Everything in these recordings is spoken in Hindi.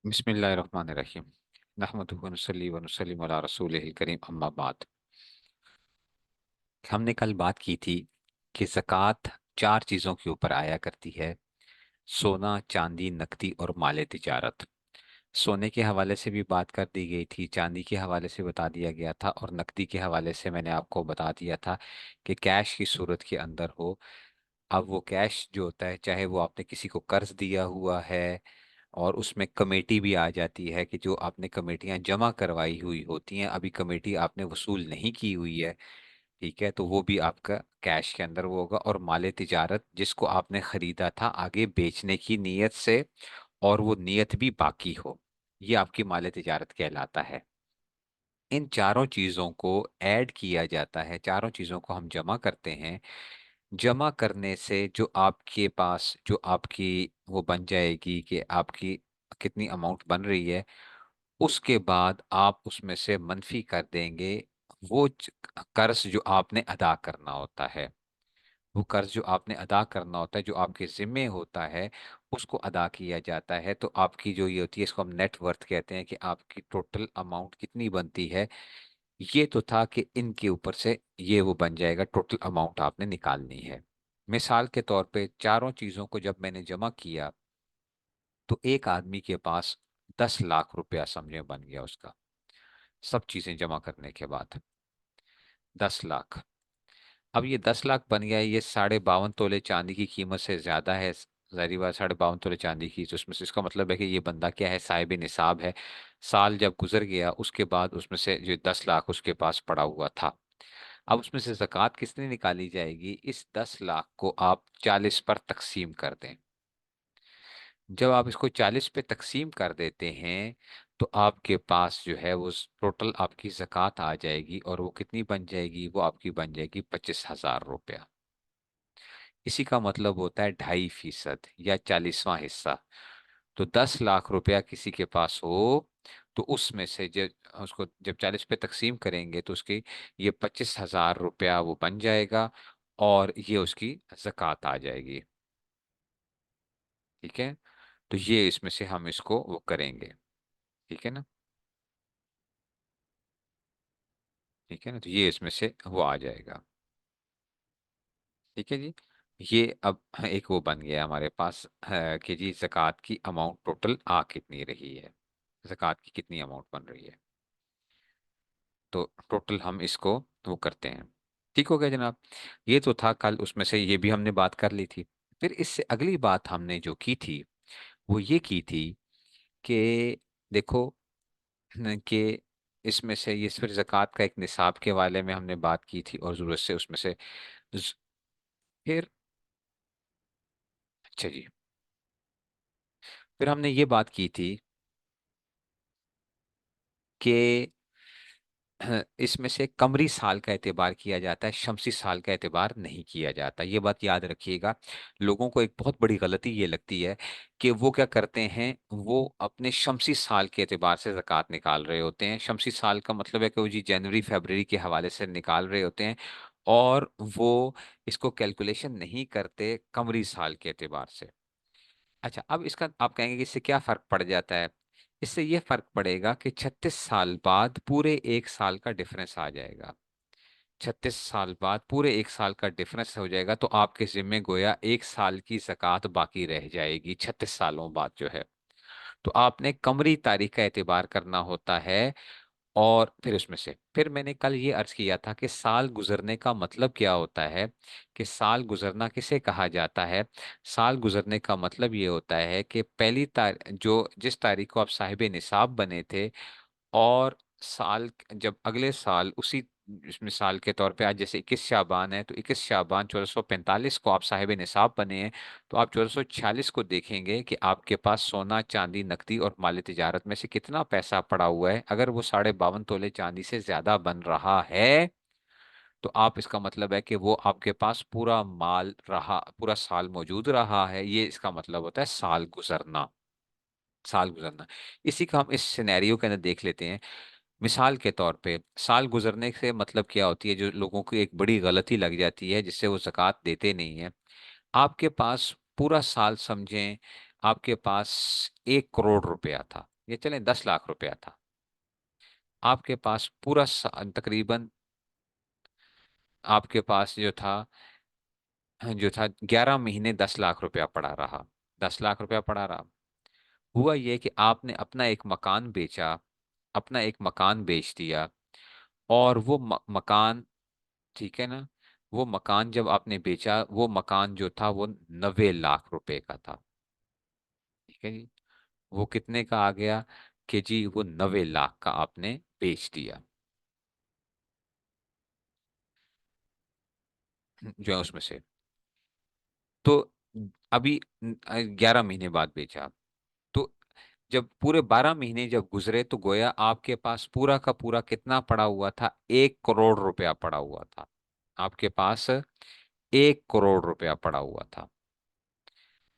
बिस्मिल्लाहिर्रहमानिर्रहीम। नहमदुहु व नुसल्ली व नुसल्लिमु अला रसूलिहिल करीम, अम्मा बाद। हमने कल बात की थी कि ज़कात चार चीज़ों के ऊपर आया करती है: सोना, चांदी, नकदी और माले तिजारत। सोने के हवाले से भी बात कर दी गई थी, चांदी के हवाले से बता दिया गया था, और नकदी के हवाले से मैंने आपको बता दिया था कि कैश की सूरत के अंदर हो। अब वो कैश जो होता है, चाहे वो आपने किसी को कर्ज दिया हुआ है, और उसमें कमेटी भी आ जाती है कि जो आपने कमेटियां जमा करवाई हुई होती हैं, अभी कमेटी आपने वसूल नहीं की हुई है, ठीक है, तो वो भी आपका कैश के अंदर वो होगा। और माले तिजारत, जिसको आपने खरीदा था आगे बेचने की नीयत से, और वो नीयत भी बाकी हो, ये आपकी माले तिजारत कहलाता है। इन चारों चीजों को ऐड किया जाता है, चारों चीजों को हम जमा करते हैं। जमा करने से जो आपके पास जो आपकी वो बन जाएगी कि आपकी कितनी अमाउंट बन रही है, उसके बाद आप उसमें से मनफी कर देंगे वो कर्ज जो आपने अदा करना होता है। वो कर्ज जो आपने अदा करना होता है, जो आपके जिम्मे होता है, उसको अदा किया जाता है। तो आपकी जो ये होती है, इसको हम नेट वर्थ कहते हैं, कि आपकी टोटल अमाउंट कितनी बनती है। ये तो था कि इनके ऊपर से ये वो बन जाएगा, टोटल अमाउंट आपने निकालनी है। मिसाल के तौर पे चारों चीजों को जब मैंने जमा किया, तो एक आदमी के पास 10 लाख रुपया समझे बन गया उसका, सब चीजें जमा करने के बाद 10 लाख। अब ये 10 लाख बन गया है, ये 52.5 तोले चांदी की कीमत से ज्यादा है। जाहिर बात, 52.5 तोले चांदी की, तो उसमें से इसका मतलब है कि ये बंदा क्या है, साहिब निसाब है। साल जब गुजर गया, उसके बाद उसमें से जो 10 लाख उसके पास पड़ा हुआ था, अब उसमें से ज़कात कितनी निकाली जाएगी? इस 10 लाख को आप 40 पर तकसीम कर दें। जब आप इसको 40 पे तकसीम कर देते हैं, तो आपके पास जो है वो टोटल आपकी ज़कात आ जाएगी, और वो कितनी बन जाएगी? वो आपकी बन जाएगी 25,000 रुपया। इसी का मतलब होता है 2.5% या 40वां हिस्सा। तो 10 लाख रुपया किसी के पास हो, तो उसमें से जब उसको जब 40 पे तकसीम करेंगे, तो उसकी ये 25,000 रुपया वो बन जाएगा, और ये उसकी ज़कात आ जाएगी। ठीक है, तो ये इसमें से हम इसको वो करेंगे। ठीक है ना? ठीक है ना, तो ये इसमें से वो आ जाएगा। ठीक है जी। ये अब एक वो बन गया हमारे पास कि जी ज़कात की अमाउंट टोटल आ कितनी रही है, ज़कात की कितनी अमाउंट बन रही है। तो टोटल हम इसको वो करते हैं। ठीक हो गया जनाब। ये तो था कल, उसमें से ये भी हमने बात कर ली थी। फिर इससे अगली बात हमने जो की थी, वो ये की थी कि देखो न, कि इसमें से ये फिर ज़कात का एक निसाब के वाले में हमने बात की थी, और ज़रूरत से उसमें से ज- फिर अच्छा जी, फिर हमने ये बात की थी कि इसमें से कमरी साल का एतबार किया जाता है, शमसी साल का एतबार नहीं किया जाता। ये बात याद रखिएगा। लोगों को एक बहुत बड़ी गलती ये लगती है कि वो क्या करते हैं, वो अपने शमसी साल के एतबार से ज़कात निकाल रहे होते हैं। शमसी साल का मतलब है कि वो जी जनवरी फरवरी के हवाले से निकाल रहे होते हैं, और वो इसको कैलकुलेशन नहीं करते कमरी साल के एतबार से। अच्छा, अब इसका आप कहेंगे कि इससे क्या फर्क पड़ जाता है? इससे ये फर्क पड़ेगा कि 36 साल बाद पूरे एक साल का डिफरेंस आ जाएगा। 36 साल बाद पूरे एक साल का डिफरेंस हो जाएगा, तो आपके जिम्मे गोया एक साल की ज़कात बाकी रह जाएगी 36 सालों बाद जो है। तो आपने कमरी तारीख का एतबार करना होता है। और फिर उसमें से फिर मैंने कल ये अर्ज किया था कि साल गुजरने का मतलब क्या होता है, कि साल गुजरना किसे कहा जाता है। साल गुजरने का मतलब ये होता है कि पहली जो जिस तारीख को आप साहिब निसाब बने थे, और साल जब अगले साल उसी इस मिसाल के तौर पे आज जैसे 21 शाबान है, तो 21 शाबान 1445 को आप साहिब निसाब बने हैं, तो आप 1446 को देखेंगे कि आपके पास सोना, चांदी, नकदी और माल तिजारत में से कितना पैसा पड़ा हुआ है। अगर वो 52.5 तोले चांदी से ज्यादा बन रहा है, तो आप इसका मतलब है कि वो आपके पास पूरा माल रहा, पूरा साल मौजूद रहा है। ये इसका मतलब होता है साल गुजरना। साल गुजरना। इसी का हम इस सिनेरियो के अंदर देख लेते हैं। मिसाल के तौर पे साल गुजरने से मतलब क्या होती है, जो लोगों को एक बड़ी गलती लग जाती है जिससे वो ज़कात देते नहीं है। आपके पास पूरा साल समझें, आपके पास 1 करोड़ रुपया था। ये चले 10 लाख रुपया था, आपके पास तकरीबन आपके पास जो था 11 महीने 10 लाख रुपया पड़ा रहा। 10 लाख रुपया पड़ा रहा। हुआ ये कि आपने अपना एक मकान बेचा, अपना एक मकान बेच दिया, और वो मकान, ठीक है ना, वो मकान जब आपने बेचा, वो मकान जो था वो 90 लाख रुपए का था। ठीक है जी। वो कितने का आ गया कि जी वो 90 लाख का आपने बेच दिया, जो है उसमें से। तो अभी 11 महीने बाद बेचा, तो जब पूरे 12 महीने जब गुजरे, तो गोया आपके पास पूरा का पूरा कितना पड़ा हुआ था, 1 करोड़ रुपया पड़ा हुआ था। आपके पास 1 करोड़ रुपया पड़ा हुआ था।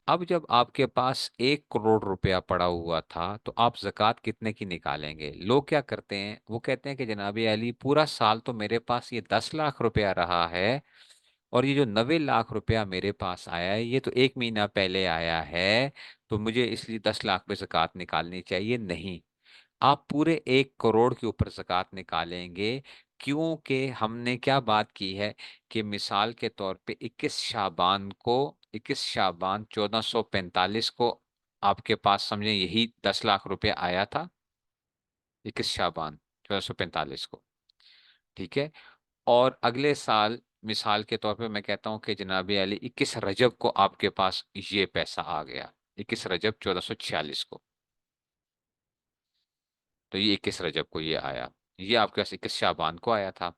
अब जब आपके पास 1 करोड़ रुपया पड़ा हुआ था, तो आप जक़ात कितने की निकालेंगे? लोग क्या करते हैं, वो कहते हैं कि जनाबे अली, पूरा साल तो मेरे पास ये 10 लाख रुपया रहा है, और ये जो 90 लाख रुपया मेरे पास आया है, ये तो 1 महीना पहले आया है, तो मुझे इसलिए 10 लाख पे ज़कात निकालनी चाहिए। नहीं, आप पूरे 1 करोड़ के ऊपर ज़कात निकालेंगे, क्योंकि हमने क्या बात की है कि मिसाल के तौर पे 21 शाबान 1445 को आपके पास समझे यही 10 लाख रुपए आया था। 21 शाबान 1445 को, ठीक है। और अगले साल मिसाल के तौर पे मैं कहता हूं कि जनाबी अली 21 रजब को आपके पास ये पैसा आ गया, 21 रजब 1446 को। तो ये 21 रजब को ये आया, ये आपके पास 21 शाबान को आया था।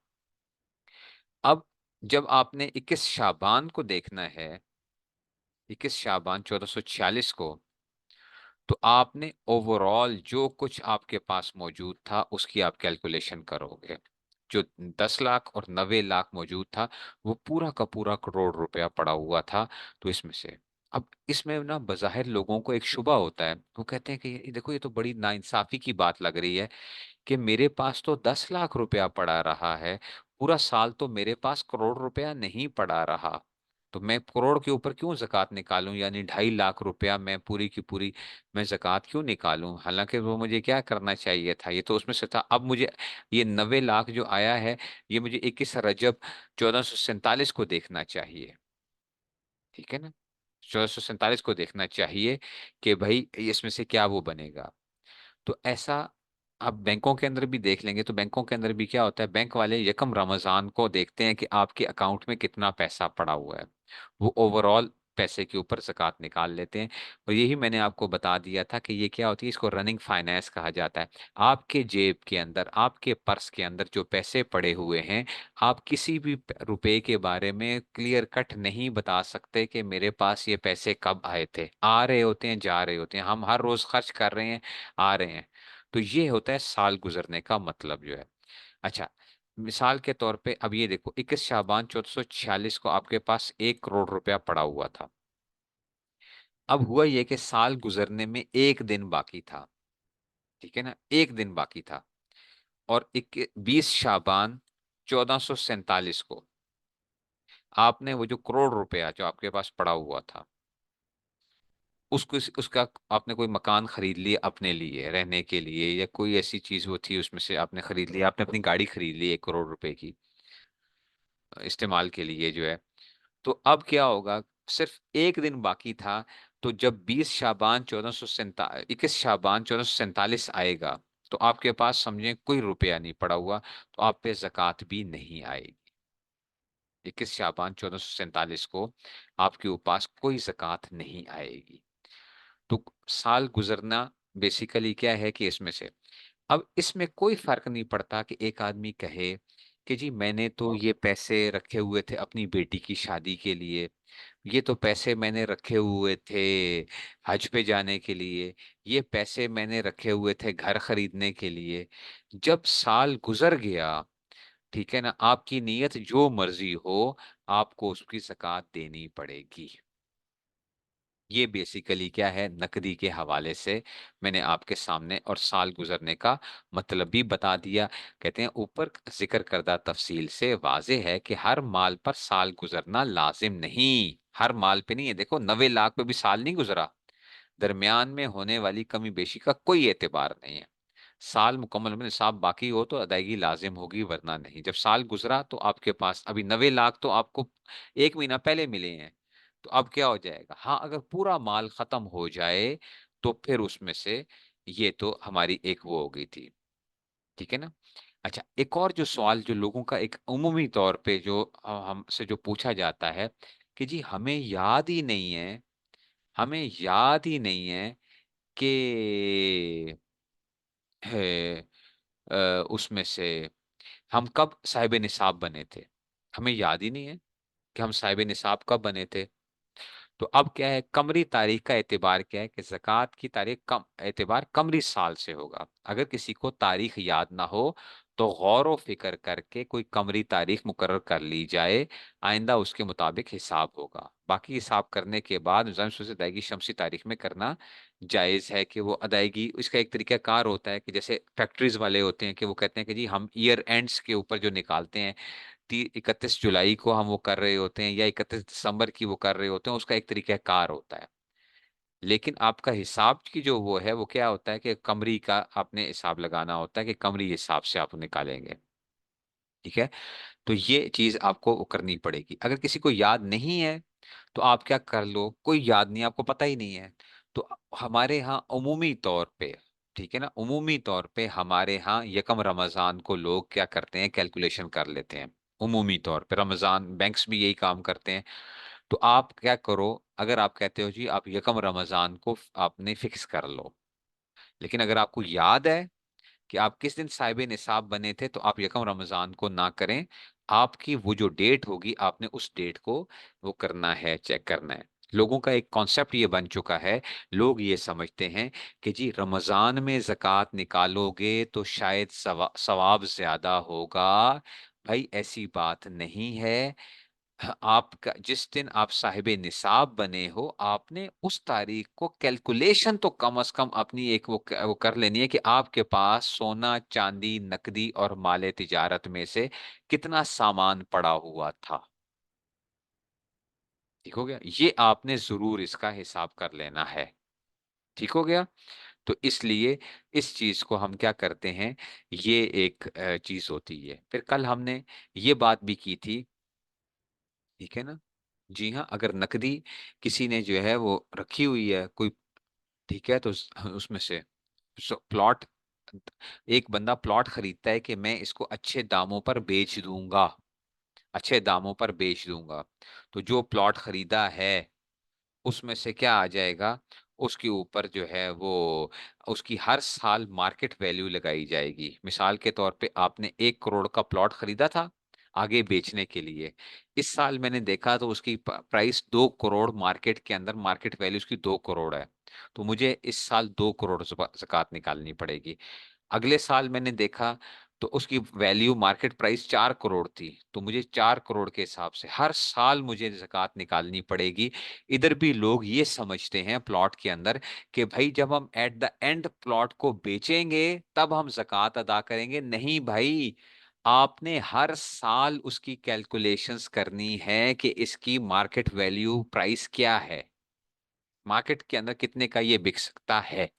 अब जब आपने 21 शाबान को देखना है, 21 शाबान 1446 को, तो आपने ओवरऑल जो कुछ आपके पास मौजूद था उसकी आप कैलकुलेशन करोगे। जो 10 लाख और 90 लाख मौजूद था, वो पूरा का पूरा करोड़ रुपया पड़ा हुआ था। तो इसमें से, अब इसमें ना बज़ाहिर लोगों को एक शुबा होता है, वो कहते हैं कि ये देखो, ये तो बड़ी नाइंसाफी की बात लग रही है कि मेरे पास तो 10 लाख रुपया पड़ा रहा है, पूरा साल तो मेरे पास करोड़ रुपया नहीं पड़ा रहा, तो मैं करोड़ के ऊपर क्यों जक़ात निकालूं, यानी 2.5 लाख रुपया मैं पूरी की पूरी मैं जक़ात क्यों निकालूं? हालांकि वो मुझे क्या करना चाहिए था, ये तो उसमें से था। अब मुझे ये 90 लाख जो आया है, ये मुझे 21 रजब 1447 को देखना चाहिए। ठीक है ना, 1447 को देखना चाहिए कि भाई इसमें से क्या वो बनेगा। तो ऐसा आप बैंकों के अंदर भी देख लेंगे, तो बैंकों के अंदर भी क्या होता है, बैंक वाले यकम रमजान को देखते हैं कि आपके अकाउंट में कितना पैसा पड़ा हुआ है, वो ओवरऑल पैसे के ऊपर ज़कात निकाल लेते हैं। और यही मैंने आपको बता दिया था कि ये क्या होती है, इसको रनिंग फाइनेंस कहा जाता है। आपके जेब के अंदर, आपके पर्स के अंदर जो पैसे पड़े हुए हैं, आप किसी भी रुपए के बारे में क्लियर कट नहीं बता सकते कि मेरे पास ये पैसे कब आए थे। आ रहे होते हैं, जा रहे होते हैं, हम हर रोज खर्च कर रहे हैं, आ रहे हैं। तो ये होता है साल गुजरने का मतलब जो है। अच्छा, मिसाल के तौर पे अब ये देखो, 21 शाबान 1446 को आपके पास 1 करोड़ रुपया पड़ा हुआ था। अब हुआ ये कि साल गुजरने में एक दिन बाकी था, ठीक है ना, एक दिन बाकी था। और 20 शाबान 1447 को आपने वो जो करोड़ रुपया जो आपके पास पड़ा हुआ था, उसको उसका आपने कोई मकान खरीद लिया अपने लिए रहने के लिए, या कोई ऐसी चीज वो थी उसमें से आपने खरीद लिया, आपने अपनी गाड़ी खरीद ली 1 करोड़ रुपए की इस्तेमाल के लिए जो है। तो अब क्या होगा, सिर्फ एक दिन बाकी था। तो जब 21 शाबान 1447 आएगा, तो आपके पास समझे कोई रुपया नहीं पड़ा हुआ, तो आप पे जक़ात भी नहीं आएगी। 21 शाबान 1447 को आपके पास कोई जक़ात नहीं आएगी। तो साल गुजरना बेसिकली क्या है कि इसमें से, अब इसमें कोई फर्क नहीं पड़ता कि एक आदमी कहे कि जी मैंने तो ये पैसे रखे हुए थे अपनी बेटी की शादी के लिए, ये तो पैसे मैंने रखे हुए थे हज पे जाने के लिए, ये पैसे मैंने रखे हुए थे घर खरीदने के लिए। जब साल गुजर गया, ठीक है ना, आपकी नीयत जो मर्जी हो, आपको उसकी ज़कात देनी पड़ेगी। ये बेसिकली क्या है, नकदी के हवाले से मैंने आपके सामने और साल गुजरने का मतलब भी बता दिया। कहते हैं ऊपर जिक्र करदा तफसील से वाज़ेह है कि हर माल पर साल गुजरना लाजिम नहीं, हर माल पे नहीं है। देखो 90 लाख पे भी साल नहीं गुजरा, दरमियान में होने वाली कमी बेशी का कोई एतबार नहीं है। साल मुकम्मल में निसाब बाकी हो तो अदायगी लाजिम होगी, वरना नहीं। जब साल गुजरा तो आपके पास अभी 90 लाख तो आपको 1 महीना पहले मिले हैं, तो अब क्या हो जाएगा? हाँ, अगर पूरा माल खत्म हो जाए तो फिर उसमें से ये तो हमारी एक वो हो गई थी, ठीक है ना। अच्छा, एक और जो सवाल जो लोगों का एक उमूमी तौर पे जो हमसे जो पूछा जाता है कि जी हमें याद ही नहीं है कि है, उसमें से हम कब साहिब निसाब बने थे। हमें याद ही नहीं है कि हम साहिब निसाब कब बने थे। तो अब क्या है, कमरी तारीख का एतबार क्या है कि ज़कात की तारीख कम एतबार कमरी साल से होगा। अगर किसी को तारीख याद ना हो तो गौर व फिक्र करके कोई कमरी तारीख मुकर्रर कर ली जाए, आइंदा उसके मुताबिक हिसाब होगा। बाकी हिसाब करने के बाद निज़ाम सूद अदायगी शमसी तारीख में करना जायज़ है कि वो अदायगी, इसका एक तरीका कार होता है कि जैसे फैक्ट्रीज वाले होते हैं कि वो कहते हैं कि जी हम ईयर एंड्स के ऊपर जो निकालते हैं 31 जुलाई को हम वो कर रहे होते हैं या 31 दिसंबर की वो कर रहे होते हैं, उसका एक तरीका कार होता है। लेकिन आपका हिसाब की जो वो है वो क्या होता है कि कमरी का आपने हिसाब लगाना होता है कि कमरी हिसाब से आप निकालेंगे, ठीक है। तो ये चीज आपको वो करनी पड़ेगी। अगर किसी को याद नहीं है तो आप क्या कर लो, कोई याद नहीं, आपको पता ही नहीं है, तो हमारे यहाँ उमूमी तौर पे, ठीक है ना, उमूमी तौर पे हमारे यहाँ यकम रमजान को लोग क्या करते हैं, कैलकुलेशन कर लेते हैं। उमूमी तौर पे रमजान बैंक्स भी यही काम करते हैं। तो आप क्या करो, अगर आप कहते हो जी आप यकम रमजान को आपने फिक्स कर लो, लेकिन अगर आपको याद है कि आप किस दिन साहिब निसाब बने थे तो आप यकम रमजान को ना करें। आपकी वो जो डेट होगी आपने उस डेट को वो करना है, चेक करना है। लोगों का एक कॉन्सेप्ट ये बन चुका है, लोग ये समझते हैं कि जी रमजान में ज़कात निकालोगे तो शायद सवाब ज्यादा होगा। भाई ऐसी बात नहीं है। आपका जिस दिन आप साहिब निसाब बने हो आपने उस तारीख को कैलकुलेशन तो कम से कम अपनी एक वो कर लेनी है कि आपके पास सोना चांदी नकदी और माले तिजारत में से कितना सामान पड़ा हुआ था। ठीक हो गया, ये आपने जरूर इसका हिसाब कर लेना है। ठीक हो गया। तो इसलिए इस चीज को हम क्या करते हैं, ये एक चीज होती है। फिर कल हमने ये बात भी की थी, ठीक है ना। जी हाँ, अगर नकदी किसी ने जो है वो रखी हुई है कोई, ठीक है, तो उसमें से प्लॉट, एक बंदा प्लॉट खरीदता है कि मैं इसको अच्छे दामों पर बेच दूंगा, अच्छे दामों पर बेच दूंगा। तो जो प्लॉट खरीदा है उसमें से क्या आ जाएगा, उसके ऊपर जो है वो उसकी हर साल मार्केट वैल्यू लगाई जाएगी। मिसाल के तौर पे आपने 1 करोड़ का प्लॉट खरीदा था आगे बेचने के लिए, इस साल मैंने देखा तो उसकी प्राइस 2 करोड़, मार्केट के अंदर मार्केट वैल्यू उसकी 2 करोड़ है। तो मुझे इस साल 2 करोड़ ज़कात निकालनी पड़ेगी। अगले साल मैंने देखा तो उसकी वैल्यू मार्केट प्राइस 4 करोड़ थी, तो मुझे 4 करोड़ के हिसाब से हर साल मुझे ज़कात निकालनी पड़ेगी। इधर भी लोग ये समझते हैं प्लॉट के अंदर कि भाई जब हम एट द एंड प्लॉट को बेचेंगे तब हम ज़कात अदा करेंगे। नहीं भाई, आपने हर साल उसकी कैलकुलेशंस करनी है कि इसकी मार्केट वैल्यू प्राइस क्या है, मार्केट के अंदर कितने का ये बिक सकता है।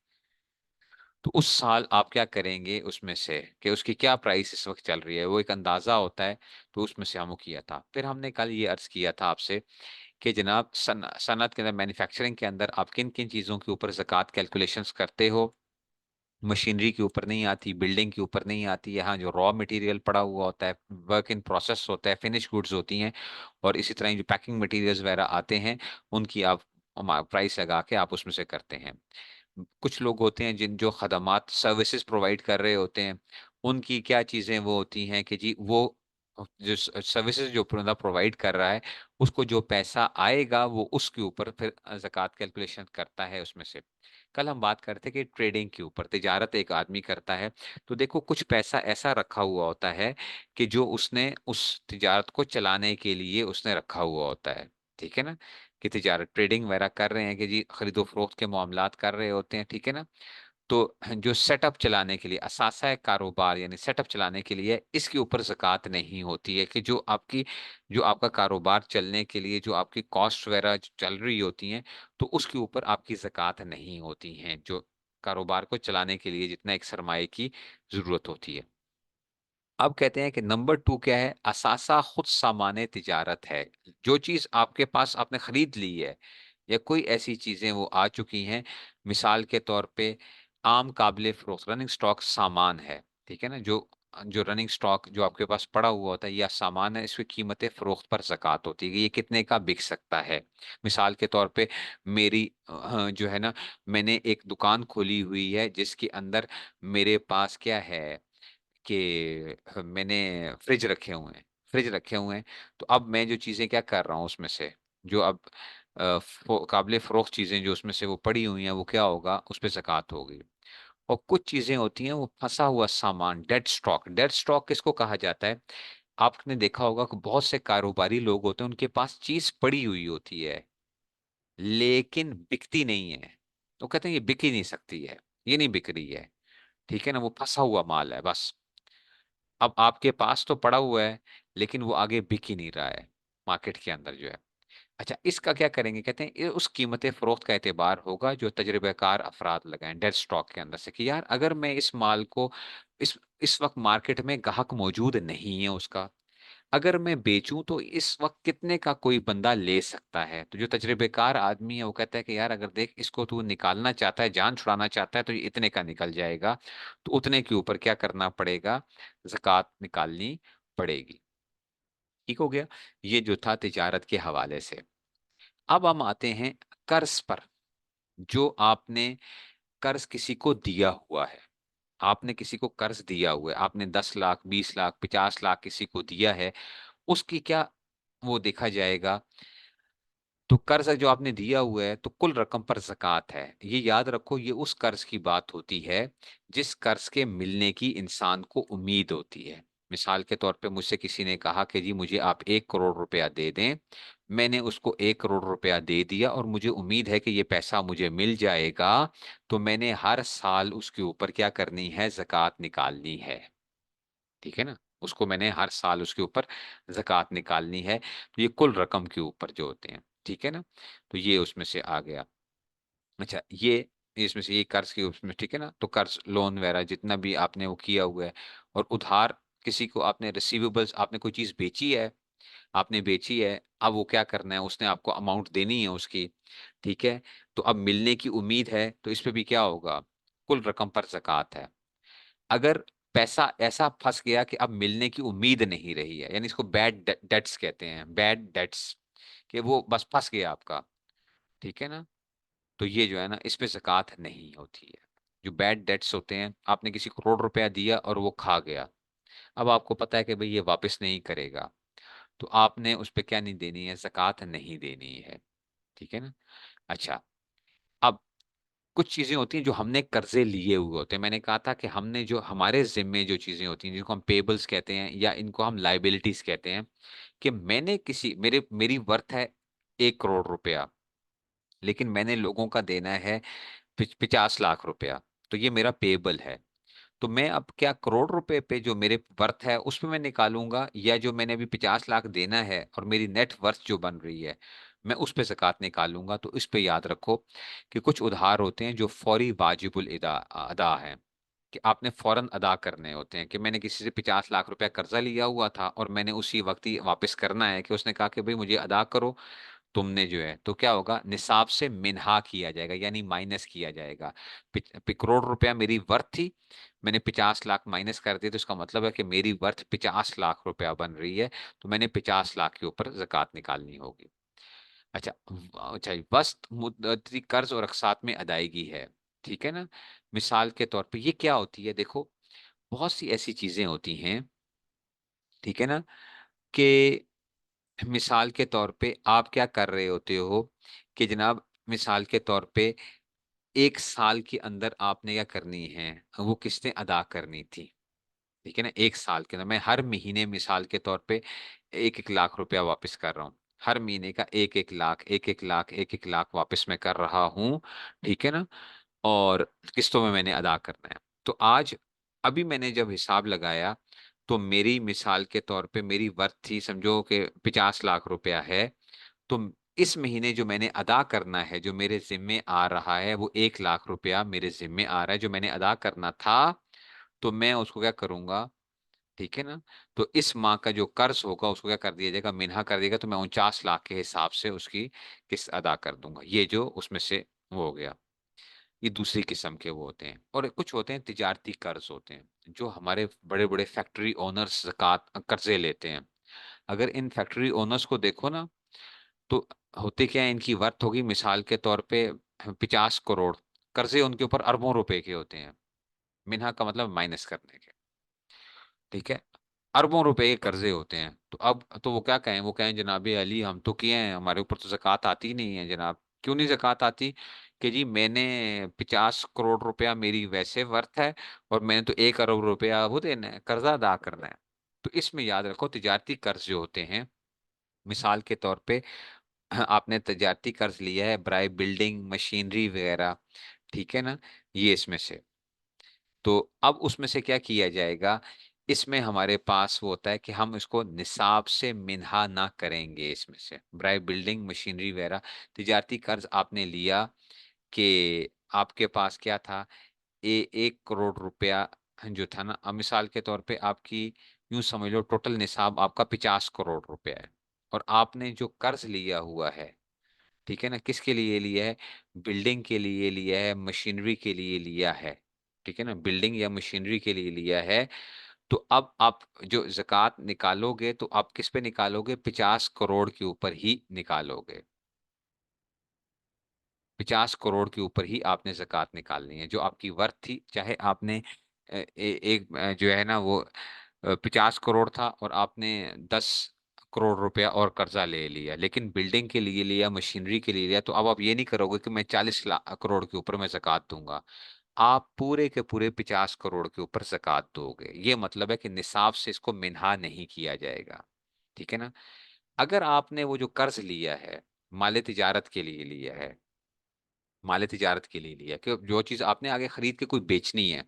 तो उस साल आप क्या करेंगे उसमें से कि उसकी क्या प्राइस इस वक्त चल रही है, वो एक अंदाजा होता है। तो उसमें से हम किया था। फिर हमने कल ये अर्ज किया था आपसे कि जनाब सनत के अंदर, मैन्युफैक्चरिंग के अंदर आप किन किन चीज़ों के ऊपर ज़कात कैलकुलेशंस करते हो। मशीनरी के ऊपर नहीं आती, बिल्डिंग के ऊपर नहीं आती, यहाँ जो रॉ मटेरियल पड़ा हुआ होता है, वर्क इन प्रोसेस होता है, फिनिश गुड्स होती हैं, और इसी तरह जो पैकिंग मटेरियल्स वगैरह आते हैं उनकी आप प्राइस लगा के आप उसमें से करते हैं। कुछ लोग होते हैं जिन जो खदमात सर्विसेज प्रोवाइड कर रहे होते हैं, उनकी क्या चीज़ें वो होती हैं कि जी वो जो सर्विसेज जो बंदा प्रोवाइड कर रहा है उसको जो पैसा आएगा वो उसके ऊपर फिर ज़कात कैलकुलेशन करता है उसमें से। कल हम बात करते कि ट्रेडिंग के ऊपर, तिजारत एक आदमी करता है, तो देखो कुछ पैसा ऐसा रखा हुआ होता है कि जो उसने उस तिजारत को चलाने के लिए उसने रखा हुआ होता है, ठीक है ना। कि तिजारत ट्रेडिंग वगैरह कर रहे हैं कि जी खरीदो फरोख्त के मामलात कर रहे होते हैं, ठीक है ना। तो जो सेटअप चलाने के लिए असासा है कारोबार, यानी सेटअप चलाने के लिए, इसके ऊपर ज़कात नहीं होती है। कि जो आपका कारोबार चलने के लिए जो आपकी कॉस्ट वगैरह चल रही होती हैं, तो उसके ऊपर आपकी ज़कात नहीं होती हैं, जो कारोबार को चलाने के लिए जितना एक सरमाए की जरूरत होती है। अब कहते हैं कि नंबर टू क्या है, असासा खुद सामान्य तिजारत है। जो चीज आपके पास आपने खरीद ली है, या कोई ऐसी चीजें वो आ चुकी हैं, मिसाल के तौर पे आम काबिल फरोख्त रनिंग स्टॉक सामान है, ठीक है ना, जो जो रनिंग स्टॉक जो आपके पास पड़ा हुआ होता है या सामान है, इसकी कीमत फरोख्त पर ज़कात होती है कि ये कितने का बिक सकता है। मिसाल के तौर पे मेरी जो है ना, मैंने एक दुकान खोली हुई है जिसके अंदर मेरे पास क्या है कि मैंने फ्रिज रखे हुए हैं। तो अब मैं जो चीजें क्या कर रहा हूँ उसमें से, जो अब काबिल फरोख्त चीजें जो उसमें से वो पड़ी हुई हैं, वो क्या होगा, उस पे ज़कात होगी। और कुछ चीजें होती हैं वो फंसा हुआ सामान, डेड स्टॉक। डेड स्टॉक किसको कहा जाता है? आपने देखा होगा कि बहुत से कारोबारी लोग होते हैं, उनके पास चीज पड़ी हुई होती है लेकिन बिकती नहीं है। तो कहते हैं ये बिक ही नहीं सकती है, ये नहीं बिक रही है, ठीक है ना, वो फंसा हुआ माल है बस। अब आपके पास तो पड़ा हुआ है लेकिन वो आगे बिक ही नहीं रहा है मार्केट के अंदर जो है। अच्छा, इसका क्या करेंगे? कहते हैं ये उस कीमत फरोख्त का एतबार होगा जो तजर्बेकार अफराद लगाएं डेड स्टॉक के अंदर से, कि यार अगर मैं इस माल को इस वक्त मार्केट में ग्राहक मौजूद नहीं है उसका, अगर मैं बेचूं तो इस वक्त कितने का कोई बंदा ले सकता है। तो जो तजर्बेकार आदमी है वो कहता है कि यार अगर देख, इसको तू निकालना चाहता है, जान छुड़ाना चाहता है, तो ये इतने का निकल जाएगा। तो उतने के ऊपर क्या करना पड़ेगा, ज़कात निकालनी पड़ेगी। ठीक हो गया, ये जो था तिजारत के हवाले से। अब हम आते हैं कर्ज पर। जो आपने कर्ज किसी को दिया हुआ है, आपने किसी को कर्ज दिया हुआ है, आपने 10 लाख, 20 लाख, 50 लाख किसी को दिया है, उसकी क्या वो देखा जाएगा। तो कर्ज जो आपने दिया हुआ है तो कुल रकम पर ज़कात है। ये याद रखो, ये उस कर्ज की बात होती है जिस कर्ज के मिलने की इंसान को उम्मीद होती है। मिसाल के तौर पे मुझसे किसी ने कहा कि जी मुझे आप 1 करोड़ रुपया दे दें। मैंने उसको 1 करोड़ रुपया दे दिया और मुझे उम्मीद है कि ये पैसा मुझे मिल जाएगा। तो मैंने हर साल उसके ऊपर क्या करनी है, ज़कात निकालनी है। ठीक है ना, उसको मैंने हर साल उसके ऊपर ज़कात निकालनी है। तो ये कुल रकम के ऊपर जो होते हैं, ठीक है ना, तो ये उसमें से आ गया। अच्छा, ये इसमें से ये कर्ज के उसमें, ठीक है ना, तो कर्ज लोन वगैरह जितना भी आपने वो किया हुआ है। और उधार, किसी को आपने रिसीवेबल्स, आपने कोई चीज बेची है, आपने बेची है, अब वो क्या करना है, उसने आपको अमाउंट देनी है उसकी, ठीक है। तो अब मिलने की उम्मीद है तो इस पे भी क्या होगा, कुल रकम पर ज़कात है। अगर पैसा ऐसा फंस गया कि अब मिलने की उम्मीद नहीं रही है, यानी इसको बैड डेट्स कहते हैं, बैड डेट्स, कि वो बस फंस गया आपका, ठीक है ना, तो ये जो है ना, इस पे ज़कात नहीं होती है। जो बैड डेट्स होते हैं, आपने किसी को करोड़ रुपया दिया और वो खा गया, अब आपको पता है कि भाई ये वापस नहीं करेगा, तो आपने उस पे क्या नहीं देनी है, ज़कात नहीं देनी है, ठीक है ना। अच्छा, अब कुछ चीजें होती हैं जो हमने कर्जे लिए हुए होते हैं। मैंने कहा था कि हमने जो हमारे जिम्मे जो चीजें होती हैं, जिनको हम पेबल्स कहते हैं या इनको हम लाइबिलिटीज कहते हैं, कि मैंने किसी मेरी वर्थ है 1 करोड़ रुपया, लेकिन मैंने लोगों का देना है 50 लाख रुपया, तो ये मेरा पेबल है। तो मैं अब क्या करोड़ रुपए पे जो मेरे वर्थ है उसमें मैं निकालूंगा, या जो मैंने अभी 50 लाख देना है और मेरी नेट वर्थ जो बन रही है, मैं उस पे ज़कात निकालूंगा। तो इस पे याद रखो कि कुछ उधार होते हैं जो फौरी वाजिबुल अदा अदा है, कि आपने फौरन अदा करने होते हैं। कि मैंने किसी से 50 लाख रुपया कर्जा लिया हुआ था और मैंने उसी वक्त ही वापस करना है, कि उसने कहा कि भाई मुझे अदा करो, तुमने जो है, तो क्या होगा, निसाब से मिन्हा किया जाएगा, यानी माइनस किया जाएगा। करोड़ रुपया मेरी वर्थ थी, मैंने 50 लाख माइनस कर दिया, तो इसका मतलब है कि मेरी वर्थ 50 लाख रुपया बन रही है, तो मैंने 50 लाख के ऊपर ज़कात निकालनी होगी। अच्छा, अच्छा, वस्त मुद्दती कर्ज और अक़सात में अदायगी है, ठीक है ना। मिसाल के तौर पे ये क्या होती है, देखो, बहुत सी ऐसी चीजें होती हैं, ठीक है ना, कि मिसाल के तौर पे आप क्या कर रहे होते हो, कि जनाब मिसाल के तौर पे 1 साल के अंदर आपने क्या करनी है, वो किस्तें अदा करनी थी, ठीक है ना। 1 साल के अंदर मैं हर महीने मिसाल के तौर पे 1-1 लाख रुपया वापस कर रहा हूँ, हर महीने का 1-1 लाख, 1-1 लाख, 1-1 लाख वापस मैं कर रहा हूँ, ठीक है ना। और किस्तों में मैंने अदा करना है। तो आज अभी मैंने जब हिसाब लगाया तो मेरी मिसाल के तौर पे मेरी वर्थ थी, समझो कि 50 लाख रुपया है। तो इस महीने जो मैंने अदा करना है, जो मेरे जिम्मे आ रहा है, वो 1 लाख रुपया मेरे जिम्मे आ रहा है जो मैंने अदा करना था। तो मैं उसको क्या करूंगा, ठीक है ना। तो इस माह का जो कर्ज होगा उसको क्या कर दिया जाएगा, मिन्हा कर दिएगा। तो मैं 49 लाख के हिसाब से उसकी किस्त अदा कर दूंगा। ये जो उसमें से वो हो गया। ये दूसरी किस्म के वो होते हैं। और कुछ होते हैं तिजारती कर्ज होते हैं, जो हमारे बड़े बड़े फैक्ट्री ओनर्स ज़कात कर्जे लेते हैं। अगर इन फैक्ट्री ओनर्स को देखो ना, तो होते क्या है, इनकी वर्थ होगी मिसाल के तौर पे 50 करोड़, कर्जे उनके ऊपर अरबों रुपए के होते हैं। मिन्हा का मतलब माइनस करने के, ठीक है। अरबों रुपए के कर्जे होते हैं। तो अब तो वो क्या कहें, वो कहें जनाबे अली हम तो किए हैं, हमारे ऊपर तो ज़कात आती ही नहीं है जनाब। क्यों नहीं ज़कात आती? कि जी मैंने 50 करोड़ रुपया मेरी वैसे वर्थ है, और मैंने तो 1 अरब रुपया वो देना है, कर्जा अदा करना है। तो इसमें याद रखो, तिजारती कर्ज जो होते हैं, मिसाल के तौर पे आपने तिजारती कर्ज लिया है बराए बिल्डिंग मशीनरी वगैरह, ठीक है ना, ये इसमें से। तो अब उसमें से क्या किया जाएगा, इसमें हमारे पास वो होता है कि हम इसको निसाब से मिन्हा ना करेंगे। इसमें से बराए बिल्डिंग मशीनरी वगैरह तिजारती कर्ज आपने लिया, कि आपके पास क्या था, 1 करोड़ रुपया जो था ना, अब मिसाल के तौर पे आपकी, यूं समझ लो टोटल निसाब आपका 50 करोड़ रुपया है। और आपने जो कर्ज लिया हुआ है, ठीक है ना, किसके लिए लिया है, बिल्डिंग के लिए लिया है, मशीनरी के लिए लिया है, ठीक है ना, बिल्डिंग या मशीनरी के लिए लिया है। तो अब आप जो जक़ात निकालोगे तो आप किस पे निकालोगे, 50 करोड़ के ऊपर ही निकालोगे। 50 करोड़ के ऊपर ही आपने जक़ात निकालनी है, जो आपकी वर्थ थी। चाहे आपने एक जो है ना वो 50 करोड़ था और आपने 10 करोड़ रुपया और कर्जा ले लिया, लेकिन बिल्डिंग के लिए लिया, मशीनरी के लिए लिया, तो अब आप ये नहीं करोगे कि मैं 40 करोड़ के ऊपर मैं जक़ात दूंगा। आप पूरे के पूरे 50 करोड़ के ऊपर जक़ात दोगे। ये मतलब है कि निसाब से इसको मिन्हा नहीं किया जाएगा, ठीक है ना। अगर आपने वो जो कर्ज लिया है, माले तिजारत के लिए लिया है, माले तिजारत के लिए लिया कि जो चीज आपने आगे खरीद के कोई बेचनी है,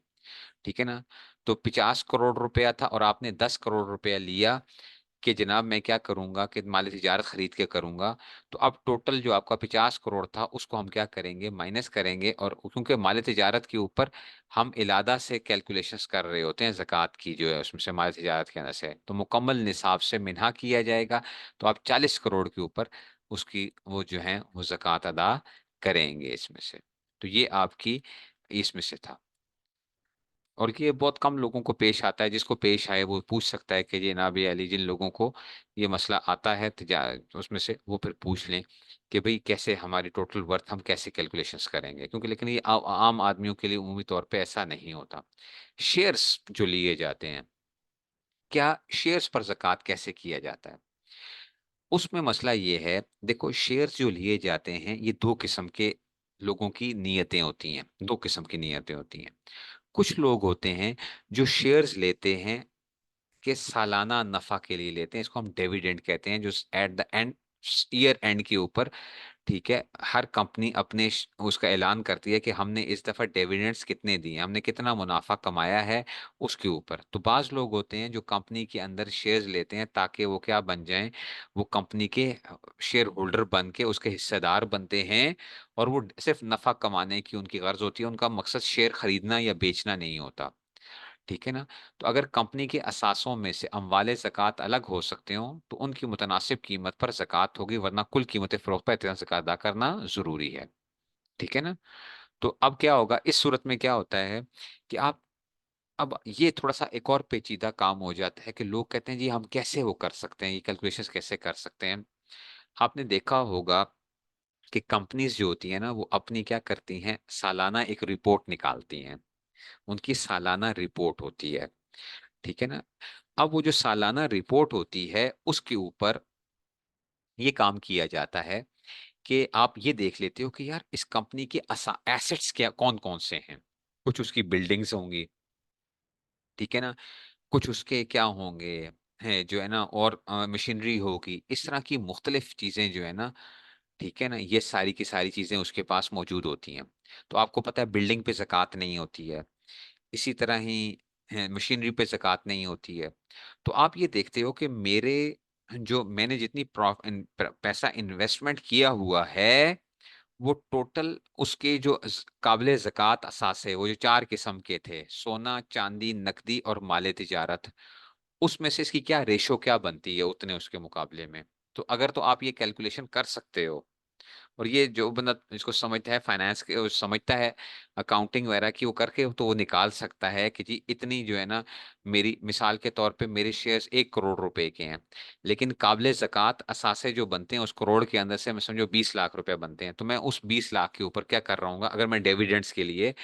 ठीक है ना। तो 50 करोड़ रुपया था और आपने 10 करोड़ रुपया लिया, कि जनाब मैं क्या करूंगा कि माल तिजारत खरीद के करूंगा। तो अब टोटल जो आपका 50 करोड़ था उसको हम क्या करेंगे, माइनस करेंगे। और क्योंकि माल तिजारत के ऊपर हम इलादा से कैलकुलेशंस कर रहे होते हैं ज़कात की, जो है उसमें से माल तिजारत के अंदर से तो मुकम्मल निसाब से मिन्हा किया जाएगा। तो आप 40 करोड़ के ऊपर उसकी वो जो है वो ज़कात अदा करेंगे इसमें से। तो ये आपकी इसमें से था। और ये बहुत कम लोगों को पेश आता है, जिसको पेश आए वो पूछ सकता है कि ये जनाब ये अली, जिन लोगों को ये मसला आता है उसमें से वो फिर पूछ लें कि भाई कैसे हमारी टोटल वर्थ हम कैसे कैलकुलेशंस करेंगे। क्योंकि लेकिन ये आम आदमियों के लिए उमूमी तौर पे ऐसा नहीं होता। शेयर्स जो लिए जाते हैं, क्या शेयर्स पर ज़कात कैसे किया जाता है, उसमें मसला ये है। देखो शेयर्स जो लिए जाते हैं, ये दो किस्म के लोगों की नीयतें होती हैं, दो किस्म की नीयतें होती हैं। कुछ लोग होते हैं जो शेयर्स लेते हैं कि सालाना नफा के लिए लेते हैं, इसको हम डिविडेंड कहते हैं, जो at the end year and के ऊपर, ठीक है, हर कंपनी अपने उसका ऐलान करती है कि हमने इस दफा डिविडेंड्स कितने दिए, हमने कितना मुनाफा कमाया है, उसके ऊपर। तो बाज लोग होते हैं जो कंपनी के अंदर शेयर्स लेते हैं ताकि वो क्या बन जाएं, वो कंपनी के शेयर होल्डर बन के उसके हिस्सेदार बनते हैं। और वो सिर्फ नफा कमाने की उनकी गर्ज होती है, उनका मकसद शेयर खरीदना या बेचना नहीं होता, ठीक है ना। तो अगर कंपनी के असासों में से अमवाले ज़कात अलग हो सकते हो तो उनकी मुतनासिब कीमत पर ज़कात होगी, वरना कुल कीमत फ़रोख्त पर इतना ज़कात अदा करना जरूरी है, ठीक है ना। तो अब क्या होगा, इस सूरत में क्या होता है कि आप, अब ये थोड़ा सा एक और पेचीदा काम हो जाता है कि लोग कहते हैं जी हम कैसे वो कर सकते हैं, ये कैलकुलेशंस कैसे कर सकते हैं। आपने देखा होगा कि कंपनीज जो होती है ना, वो अपनी क्या करती हैं, सालाना एक रिपोर्ट निकालती हैं। उनकी सालाना रिपोर्ट होती है, ठीक है ना। अब वो जो सालाना रिपोर्ट होती है उसके ऊपर ये काम किया जाता है कि आप ये देख लेते हो कि यार इस कंपनी के एसेट्स क्या कौन कौन से हैं। कुछ उसकी बिल्डिंग्स होंगी, ठीक है ना, कुछ उसके क्या होंगे, है जो है ना, और मशीनरी होगी। इस तरह की मुख्तलिफ चीजें जो है ना, ठीक है ना, ये सारी की सारी चीजें उसके पास मौजूद होती हैं। तो आपको पता है बिल्डिंग पे ज़कात नहीं होती है, इसी तरह ही मशीनरी पे ज़कात नहीं होती है। तो आप ये देखते हो कि मेरे जो मैंने जितनी पैसा इन्वेस्टमेंट किया हुआ है, वो टोटल उसके जो काबिल ज़कात असासे, वो जो चार किस्म के थे, सोना चांदी नकदी और माले तिजारत, उसमें से इसकी क्या रेशो क्या बनती है उतने उसके मुकाबले में। तो अगर तो आप ये कैलकुलेशन कर सकते हो, और ये जो बंदा इसको समझता है फाइनेंस के, वो समझता है अकाउंटिंग वगैरह की, वो करके तो वो निकाल सकता है कि जी इतनी जो है ना, मेरी मिसाल के तौर पे मेरे शेयर्स 1 करोड़ रुपए के हैं, लेकिन काबिल ज़कात असासे जो बनते हैं उस करोड़ के अंदर से, मैं समझो 20 लाख रुपए बनते हैं, तो मैं उस 20 लाख के ऊपर क्या कर रहा हूँ, अगर मैं डिविडेंड्स के लिए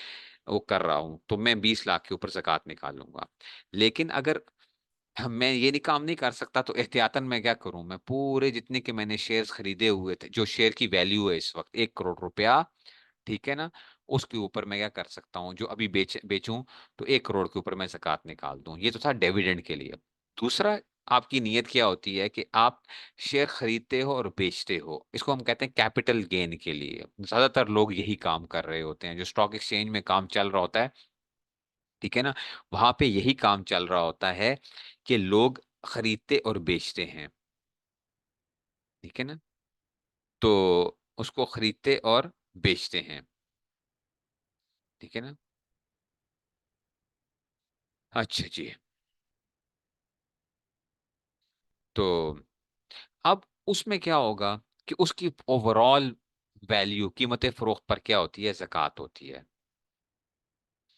वो कर रहा हूँ तो मैं 20 लाख के ऊपर ज़कात निकाल लूंगा। लेकिन अगर मैं ये नहीं काम नहीं कर सकता, तो एहतियातन मैं क्या करूं, मैं पूरे जितने के मैंने शेयर्स खरीदे हुए थे, जो शेयर की वैल्यू है इस वक्त 1 करोड़ रुपया, ठीक है ना, उसके ऊपर मैं क्या कर सकता हूँ, जो अभी बेचूं, तो 1 करोड़ के ऊपर मैं ज़कात निकाल दूं। ये तो था डिविडेंड के लिए। दूसरा, आपकी नीयत क्या होती है कि आप शेयर खरीदते हो और बेचते हो, इसको हम कहते हैं कैपिटल गेन के लिए। ज्यादातर लोग यही काम कर रहे होते हैं, जो स्टॉक एक्सचेंज में काम चल रहा होता है, ठीक है ना, वहां पे यही काम चल रहा होता है कि लोग खरीदते और बेचते हैं, ठीक है ना, तो उसको खरीदते और बेचते हैं, ठीक है ना। अच्छा जी। तो अब उसमें क्या होगा कि उसकी ओवरऑल वैल्यू, कीमत फरोख्त पर क्या होती है, ज़कात होती है,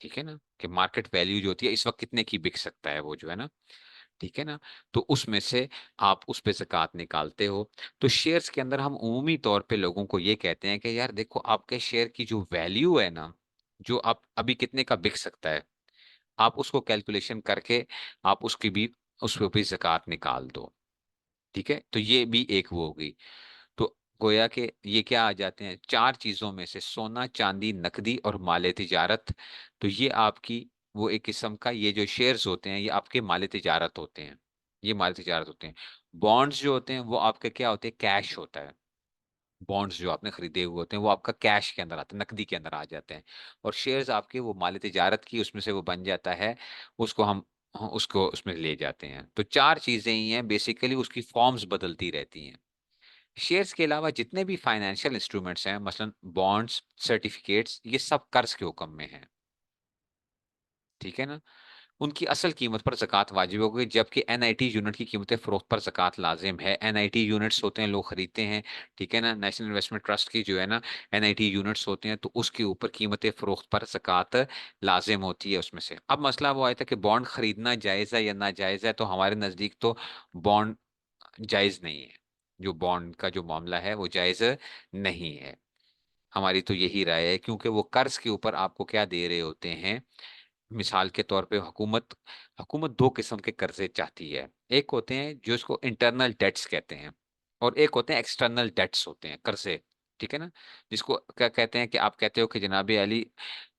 ठीक है ना, कि मार्केट वैल्यू जो होती है इस वक्त कितने की बिक सकता है वो, जो है ना, ठीक है ना, तो उसमें से आप उस पे ज़कात निकालते हो। तो शेयर्स के अंदर हम उमूमी तौर पे लोगों को ये कहते हैं कि यार देखो, आपके शेयर की जो वैल्यू है ना, जो आप अभी कितने का बिक सकता है, आप उसको कैलकुलेशन करके आप उसकी भी उस पे भी ज़कात निकाल दो, ठीक है। तो ये भी एक वो होगी। तो गोया के ये क्या आ जाते हैं, चार चीजों में से सोना चांदी नकदी और माले तिजारत। तो ये आपकी वो एक किस्म का, ये जो शेयर्स होते हैं ये आपके माले तिजारत होते हैं, ये माले तिजारत होते हैं। बॉन्ड्स जो होते हैं वो आपके क्या होते हैं, कैश होता है। बॉन्ड्स जो आपने खरीदे हुए होते हैं वो आपका कैश के अंदर आते हैं, नकदी के अंदर आ जाते हैं। और शेयर्स आपके वो माले तिजारत की, उसमें से वो बन जाता है, उसको हम, हाँ, उसको उसमें ले जाते हैं। तो चार चीजें ही हैं बेसिकली, उसकी फॉर्म्स बदलती रहती हैं। शेयर्स के अलावा जितने भी फाइनेंशियल इंस्ट्रूमेंट्स हैं, मसलन बॉन्ड्स सर्टिफिकेट्स, ये सब कर्ज के हुक्म में हैं, ठीक है ना। उनकी असल कीमत पर ज़कात वाजिब होगी, जबकि एनआईटी यूनिट की कीमत फरोख्त पर ज़कात लाजिम है। एनआईटी यूनिट्स होते हैं, लोग खरीदते हैं, ठीक है ना, नेशनल इन्वेस्टमेंट ट्रस्ट की जो है ना, एनआईटी यूनिट्स होते हैं, तो उसके ऊपर कीमत फरोख्त पर ज़कात लाजिम होती है उसमें से। अब मसला वो आया था कि बॉन्ड खरीदना जायज़ है या नाजायज़ है, तो हमारे नज़दीक तो बॉन्ड जायज़ नहीं है। जो बॉन्ड का जो मामला है वो जायज़ नहीं है, हमारी तो यही राय है, क्योंकि वो कर्ज के ऊपर आपको क्या दे रहे होते हैं। मिसाल के तौर पे हुकूमत हुकूमत दो किस्म के कर्जे चाहती है। एक होते हैं जो इसको इंटरनल डेट्स कहते हैं, और एक होते हैं एक्सटर्नल डेट्स, होते हैं कर्जे, ठीक है ना, जिसको क्या कहते हैं कि आप कहते हो कि जनाबे अली,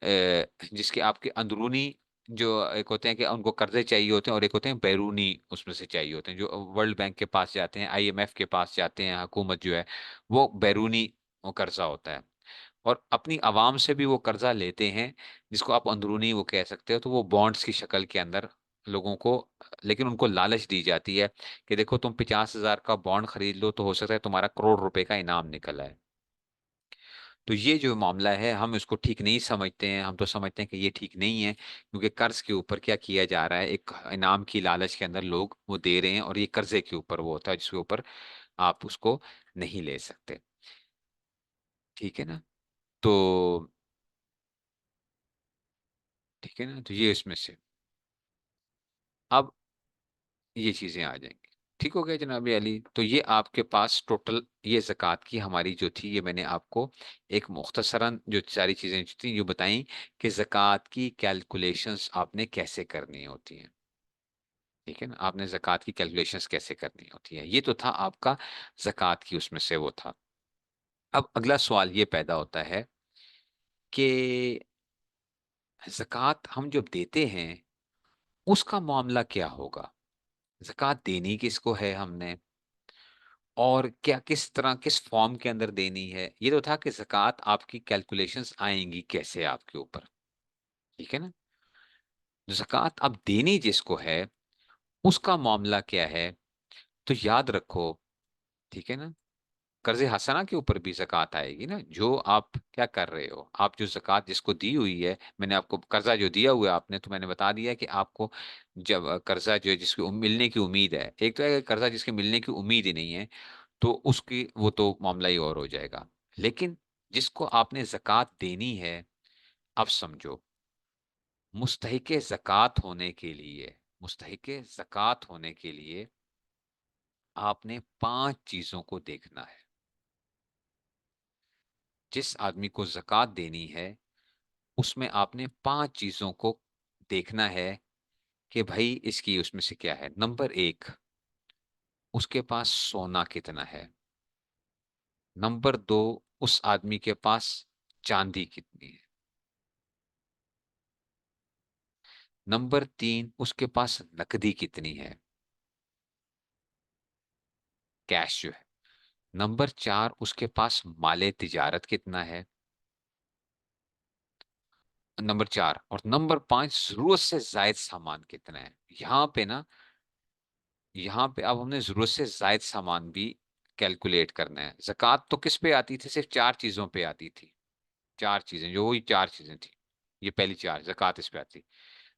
जिसके आपके अंदरूनी जो एक होते हैं कि उनको कर्जे चाहिए होते हैं, और एक होते हैं बैरूनी उसमें से चाहिए होते हैं, जो वर्ल्ड बैंक के पास जाते हैं, आईएमएफ के पास जाते हैं, हुकूमत जो है वो बैरूनी वो कर्जा होता है। और अपनी आवाम से भी वो कर्जा लेते हैं, जिसको आप अंदरूनी वो कह सकते हो, तो वो बॉन्ड्स की शक्ल के अंदर लोगों को, लेकिन उनको लालच दी जाती है कि देखो तुम 50,000 का बॉन्ड खरीद लो तो हो सकता है तुम्हारा करोड़ रुपए का इनाम निकल आए। तो ये जो मामला है हम इसको ठीक नहीं समझते हैं, हम तो समझते हैं कि ये ठीक नहीं है, क्योंकि कर्ज के ऊपर क्या किया जा रहा है, एक इनाम की लालच के अंदर लोग वो दे रहे हैं, और ये कर्जे के ऊपर वो होता है जिसके ऊपर आप उसको नहीं ले सकते, ठीक है ना। तो ठीक है ना, तो ये इसमें से अब ये चीजें आ जाएंगी। ठीक हो गया जनाब अली, तो ये आपके पास टोटल ये ज़कात की हमारी जो थी, ये मैंने आपको एक मुख्तसरन जो सारी चीजें जो थी जो बताई कि ज़कात की कैलकुलेशंस आपने कैसे करनी होती हैं, ठीक है ना, आपने ज़कात की कैलकुलेशंस कैसे करनी होती है, ये तो था आपका ज़कात की उसमें से वो था। अब अगला सवाल ये पैदा होता है कि ज़कात हम जब देते हैं उसका मामला क्या होगा, ज़कात देनी किसको है हमने, और क्या किस तरह किस फॉर्म के अंदर देनी है, ये तो था कि ज़कात आपकी कैलकुलेशंस आएंगी कैसे आपके ऊपर। ठीक है ना। ज़कात अब देनी जिसको है उसका मामला क्या है, तो याद रखो। ठीक है ना। कर्ज हसना के ऊपर भी ज़कात आएगी ना। जो आप क्या कर रहे हो, आप जो ज़कात जिसको दी हुई है, मैंने आपको कर्जा जो दिया हुआ है आपने, तो मैंने बता दिया कि आपको जब कर्जा जो जिसकी मिलने की उम्मीद है, एक तो है कि कर्जा जिसके मिलने की उम्मीद ही नहीं है, तो उसकी वो तो मामला ही और हो जाएगा। लेकिन जिसको आपने ज़कात देनी है, अब समझो, मुस्तहिके ज़कात होने के लिए, मुस्तहिके ज़कात होने के लिए आपने 5 चीजों को देखना है। जिस आदमी को ज़कात देनी है उसमें आपने 5 चीजों को देखना है कि भाई इसकी उसमें से क्या है। नंबर 1, उसके पास सोना कितना है। नंबर 2, उस आदमी के पास चांदी कितनी है। नंबर 3, उसके पास नकदी कितनी है, कैश जो है। नंबर 4, उसके पास माले तिजारत कितना है। नंबर 4 और नंबर 5, जरूरत से जायद सामान कितना है। यहाँ पे ना, यहाँ पे अब हमने जरूरत से जायद सामान भी कैलकुलेट करना है। ज़कात तो किस पे आती थी, सिर्फ 4 चीजों पे आती थी। 4 चीजें, जो वही 4 चीजें थी, ये पहली 4 ज़कात इस पे आती।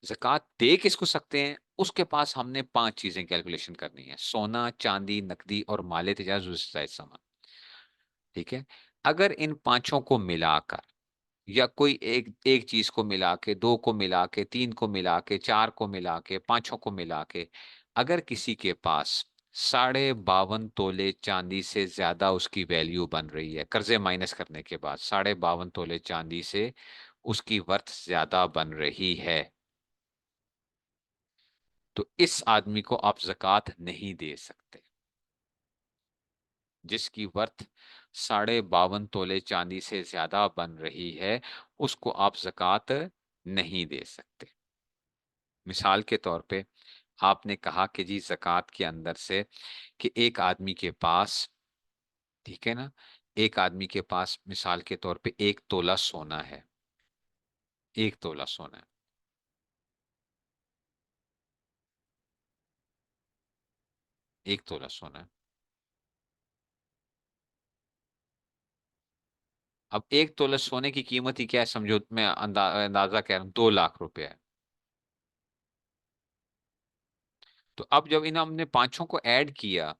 ज़कात दे किसको सकते हैं, उसके पास हमने 5 चीजें कैलकुलेशन करनी है। सोना, चांदी, नकदी और माले तिजारत, जरूरत से जायद सामान। ठीक है। अगर इन पांचों को मिलाकर, या कोई एक एक चीज को मिला के, दो को मिला के, तीन को मिला के, चार को मिला के, पांचों को मिला के, अगर किसी के पास 52.5 तोले चांदी से ज्यादा उसकी वैल्यू बन रही है, कर्जे माइनस करने के बाद 52.5 तोले चांदी से उसकी वर्थ ज्यादा बन रही है, तो इस आदमी को आप जक़ात नहीं दे सकते। जिसकी वर्थ 52.5 तोले चांदी से ज्यादा बन रही है, उसको आप जक़ात नहीं दे सकते। मिसाल के तौर पे आपने कहा कि जी ज़कात के अंदर से कि एक आदमी के पास, ठीक है ना, एक आदमी के पास मिसाल के तौर पे 1 तोला सोना है। 1 तोला सोना है। 1 तोला सोना है। अब 1 तोला सोने की कीमत ही क्या है, समझो, मैं अंदाजा कह रहा हूं, 2 लाख रुपए है। तो अब जब इन हमने पांचों को ऐड किया,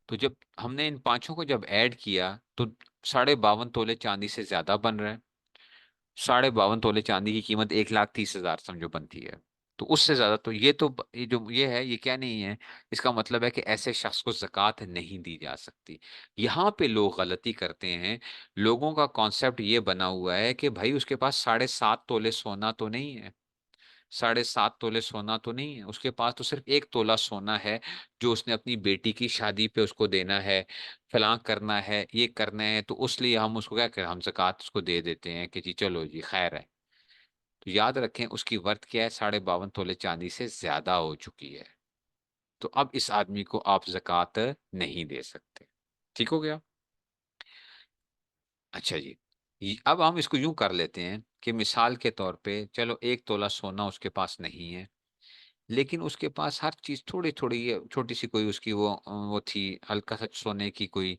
तो जब हमने इन पांचों को जब ऐड किया, तो 52.5 तोले चांदी से ज्यादा बन रहे हैं। 52.5 तोले चांदी की कीमत 1,30,000 समझो बनती है। तो उससे ज्यादा तो ये तो ये जो ये है, ये क्या नहीं है। इसका मतलब है कि ऐसे शख्स को ज़कात नहीं दी जा सकती। यहाँ पे लोग गलती करते हैं। लोगों का कॉन्सेप्ट ये बना हुआ है कि भाई उसके पास 7.5 तोले सोना तो नहीं है। 7.5 तोले सोना तो नहीं है उसके पास, तो सिर्फ 1 तोला सोना है, जो उसने अपनी बेटी की शादी पे उसको देना है, फलां करना है, ये करना है, तो उसलिए हम उसको क्या करें, हम ज़कात उसको दे देते हैं कि जी चलो जी खैर है। तो याद रखें, उसकी वर्थ क्या है, 52.5 तोले चांदी से ज्यादा हो चुकी है। तो अब इस आदमी को आप ज़कात नहीं दे सकते। ठीक हो गया। अच्छा जी। अब हम इसको यूं कर लेते हैं कि मिसाल के तौर पे चलो 1 तोला सोना उसके पास नहीं है, लेकिन उसके पास हर चीज थोड़ी थोड़ी, ये छोटी सी कोई उसकी वो थी, हल्का सा सोने की कोई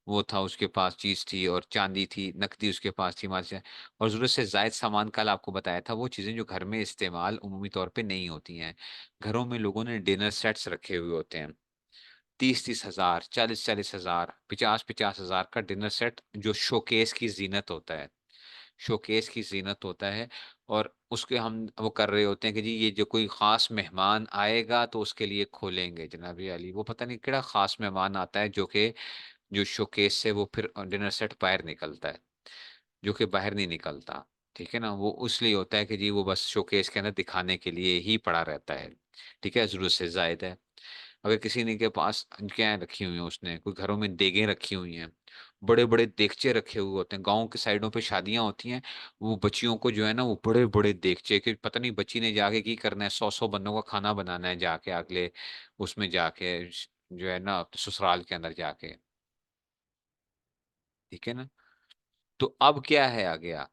वो था उसके पास चीज थी, और चांदी थी, नकदी उसके पास थी, माल से। और जरूरत से जायद सामान कल आपको बताया था, वो चीजें जो घर में इस्तेमाल उमूमी तौर पे नहीं होती हैं। घरों में लोगों ने डिनर सेट्स रखे हुए होते हैं, 30-30 हजार, 40-40 हजार, 50-50 हजार का डिनर सेट, जो शोकेस की जीनत होता है। शोकेस की जीनत होता है। और उसके हम वो कर रहे होते हैं कि जी ये जो कोई खास मेहमान आएगा तो उसके लिए खोलेंगे जनाब अली। वो पता नहीं केड़ा खास मेहमान आता है, जो कि जो शोकेस से वो फिर डिनर सेट बाहर निकलता है, जो कि बाहर नहीं निकलता। ठीक है ना। वो इसलिए होता है कि जी वो बस शोकेस के अंदर दिखाने के लिए ही पड़ा रहता है। ठीक है, जरूरत से जायद है। अगर किसी ने के पास क्या रखी हुई है, उसने कोई घरों में देगें रखी हुई हैं, बड़े बड़े देगचे रखे हुए होते हैं। गाँव के साइडों पे शादियां होती हैं, वो बच्चियों को जो है ना, वो बड़े बड़े देगचे के, पता नहीं बच्ची ने जाके की करना है, 100-100 बंदों का खाना बनाना है जाके अगले उसमें जाके जो है ना ससुराल के अंदर जाके, ठीक है ना। तो अब क्या है आ गया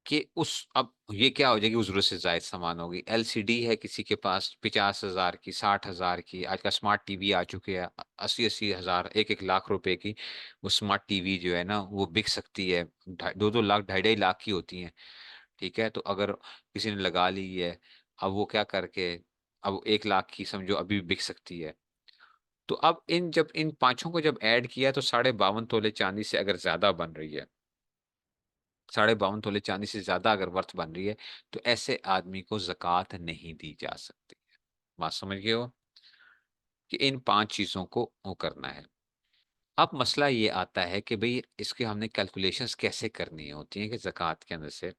कि उस अब ये क्या हो जाएगी, उस जरूरत से जायद सामान होगी। एलसीडी है किसी के पास 50,000 की, 60,000 की, आजकल स्मार्ट टीवी आ चुके हैं 80-80 हजार, 1-1 लाख रुपए की। वो स्मार्ट टीवी जो है ना वो बिक सकती है, 2-2 लाख, 2.5-2.5 लाख की होती हैं। ठीक है, तो अगर किसी ने लगा ली है, अब वो क्या करके, अब 1 लाख की समझो अभी भी बिक सकती है। तो अब इन जब इन पांचों को जब ऐड किया तो 52.5 तोले चांदी से अगर ज्यादा बन रही है, 52.5 तोले चांदी से ज्यादा अगर वर्थ बन रही है, तो ऐसे आदमी को जक़ात नहीं दी जा सकती। बात समझ गए हो कि इन पांच चीजों को वो करना है। अब मसला ये आता है कि भाई इसके हमने कैलकुलेशंस कैसे करनी होती हैं कि जक़ात के अंदर से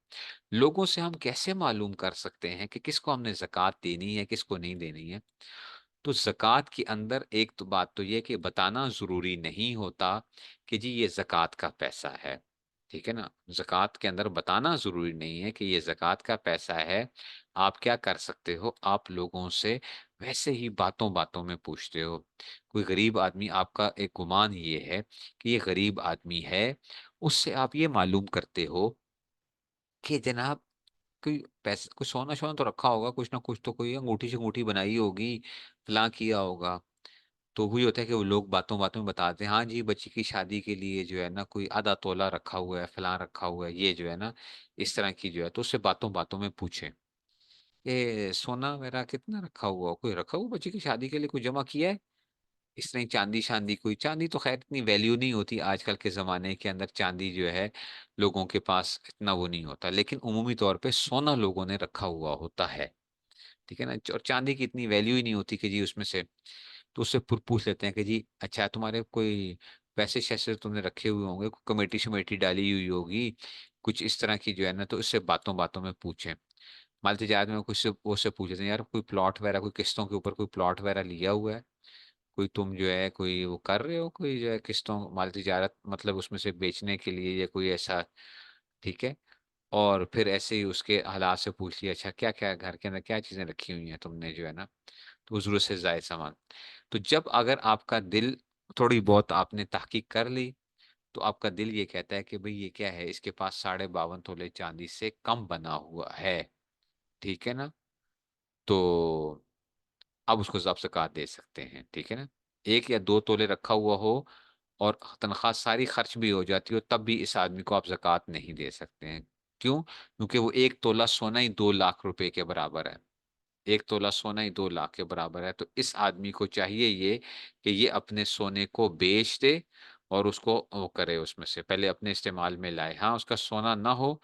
लोगों से हम कैसे मालूम कर सकते हैं कि किसको हमने जक़ात देनी है, किसको नहीं देनी है। तो जक़ात के अंदर एक तो बात तो ये कि बताना जरूरी नहीं होता कि जी ये जक़ात का पैसा है। ठीक है ना, जक़ात के अंदर बताना जरूरी नहीं है कि ये जक़ात का पैसा है। आप क्या कर सकते हो, आप लोगों से वैसे ही बातों बातों में पूछते हो। कोई गरीब आदमी, आपका एक गुमान ये है कि ये गरीब आदमी है, उससे आप ये मालूम करते हो कि जनाब कोई पैसा, कुछ सोना सोना तो रखा होगा, कुछ ना कुछ तो कोई अंगूठी से अंगूठी बनाई होगी, फलां किया होगा। तो वही होता है कि वो लोग बातों बातों में बताते हैं, हाँ जी बच्ची की शादी के लिए जो है ना कोई आधा तोला रखा हुआ है, फलां रखा हुआ है, ये जो है ना इस तरह की जो है। तो उससे बातों बातों में पूछे, ये सोना मेरा कितना रखा हुआ, कोई रखा हुआ बच्ची की शादी के लिए, कोई जमा किया है। इस तरह चांदी शांदी, कोई चांदी तो खैर इतनी वैल्यू नहीं होती आजकल के ज़माने के अंदर, चांदी जो है लोगों के पास इतना वो नहीं होता, लेकिन उमूमी तौर पे सोना लोगों ने रखा हुआ होता है। ठीक है ना, और चांदी की इतनी वैल्यू ही नहीं होती कि जी उसमें से। तो उससे पूछ लेते हैं कि जी अच्छा तुम्हारे कोई पैसे शैसे तुमने रखे हुए होंगे, कोई कमेटी शमेटी डाली हुई होगी, कुछ इस तरह की जो है ना, तो इससे बातों बातों में पूछें। माल तजारत में कुछ से वो से पूछ लेते हैं, यार कोई प्लॉट वगैरह, कोई किस्तों के ऊपर कोई प्लॉट वगैरह लिया हुआ है, कोई तुम जो है कोई वो कर रहे हो, कोई जो है किस्तों माल तिजारत मतलब उसमें से बेचने के लिए या कोई ऐसा। ठीक है, और फिर ऐसे ही उसके हालात से पूछ लिया, अच्छा क्या क्या घर के अंदर क्या चीजें रखी हुई हैं तुमने जो है ना, तो जरूरत से जायद सामान। तो जब अगर आपका दिल, थोड़ी बहुत आपने तहकीक कर ली, तो आपका दिल ये कहता है कि भाई ये क्या है, इसके पास 52.5 तोले चांदी से कम बना हुआ है। ठीक है ना, तो अब उसको ज़ब्त ज़कात दे सकते हैं। ठीक है ना, 1 या 2 तोले रखा हुआ हो और तनख्वाह सारी खर्च भी हो जाती हो, तब भी इस आदमी को आप ज़कात नहीं दे सकते हैं। क्यों? क्योंकि वो 1 तोला सोना ही 2 लाख रुपए के बराबर है। 1 तोला सोना ही 2 लाख के बराबर है। तो इस आदमी को चाहिए ये कि ये अपने सोने को बेच दे और उसको वो करे, उसमें से पहले अपने इस्तेमाल में लाए। हाँ, उसका सोना ना हो,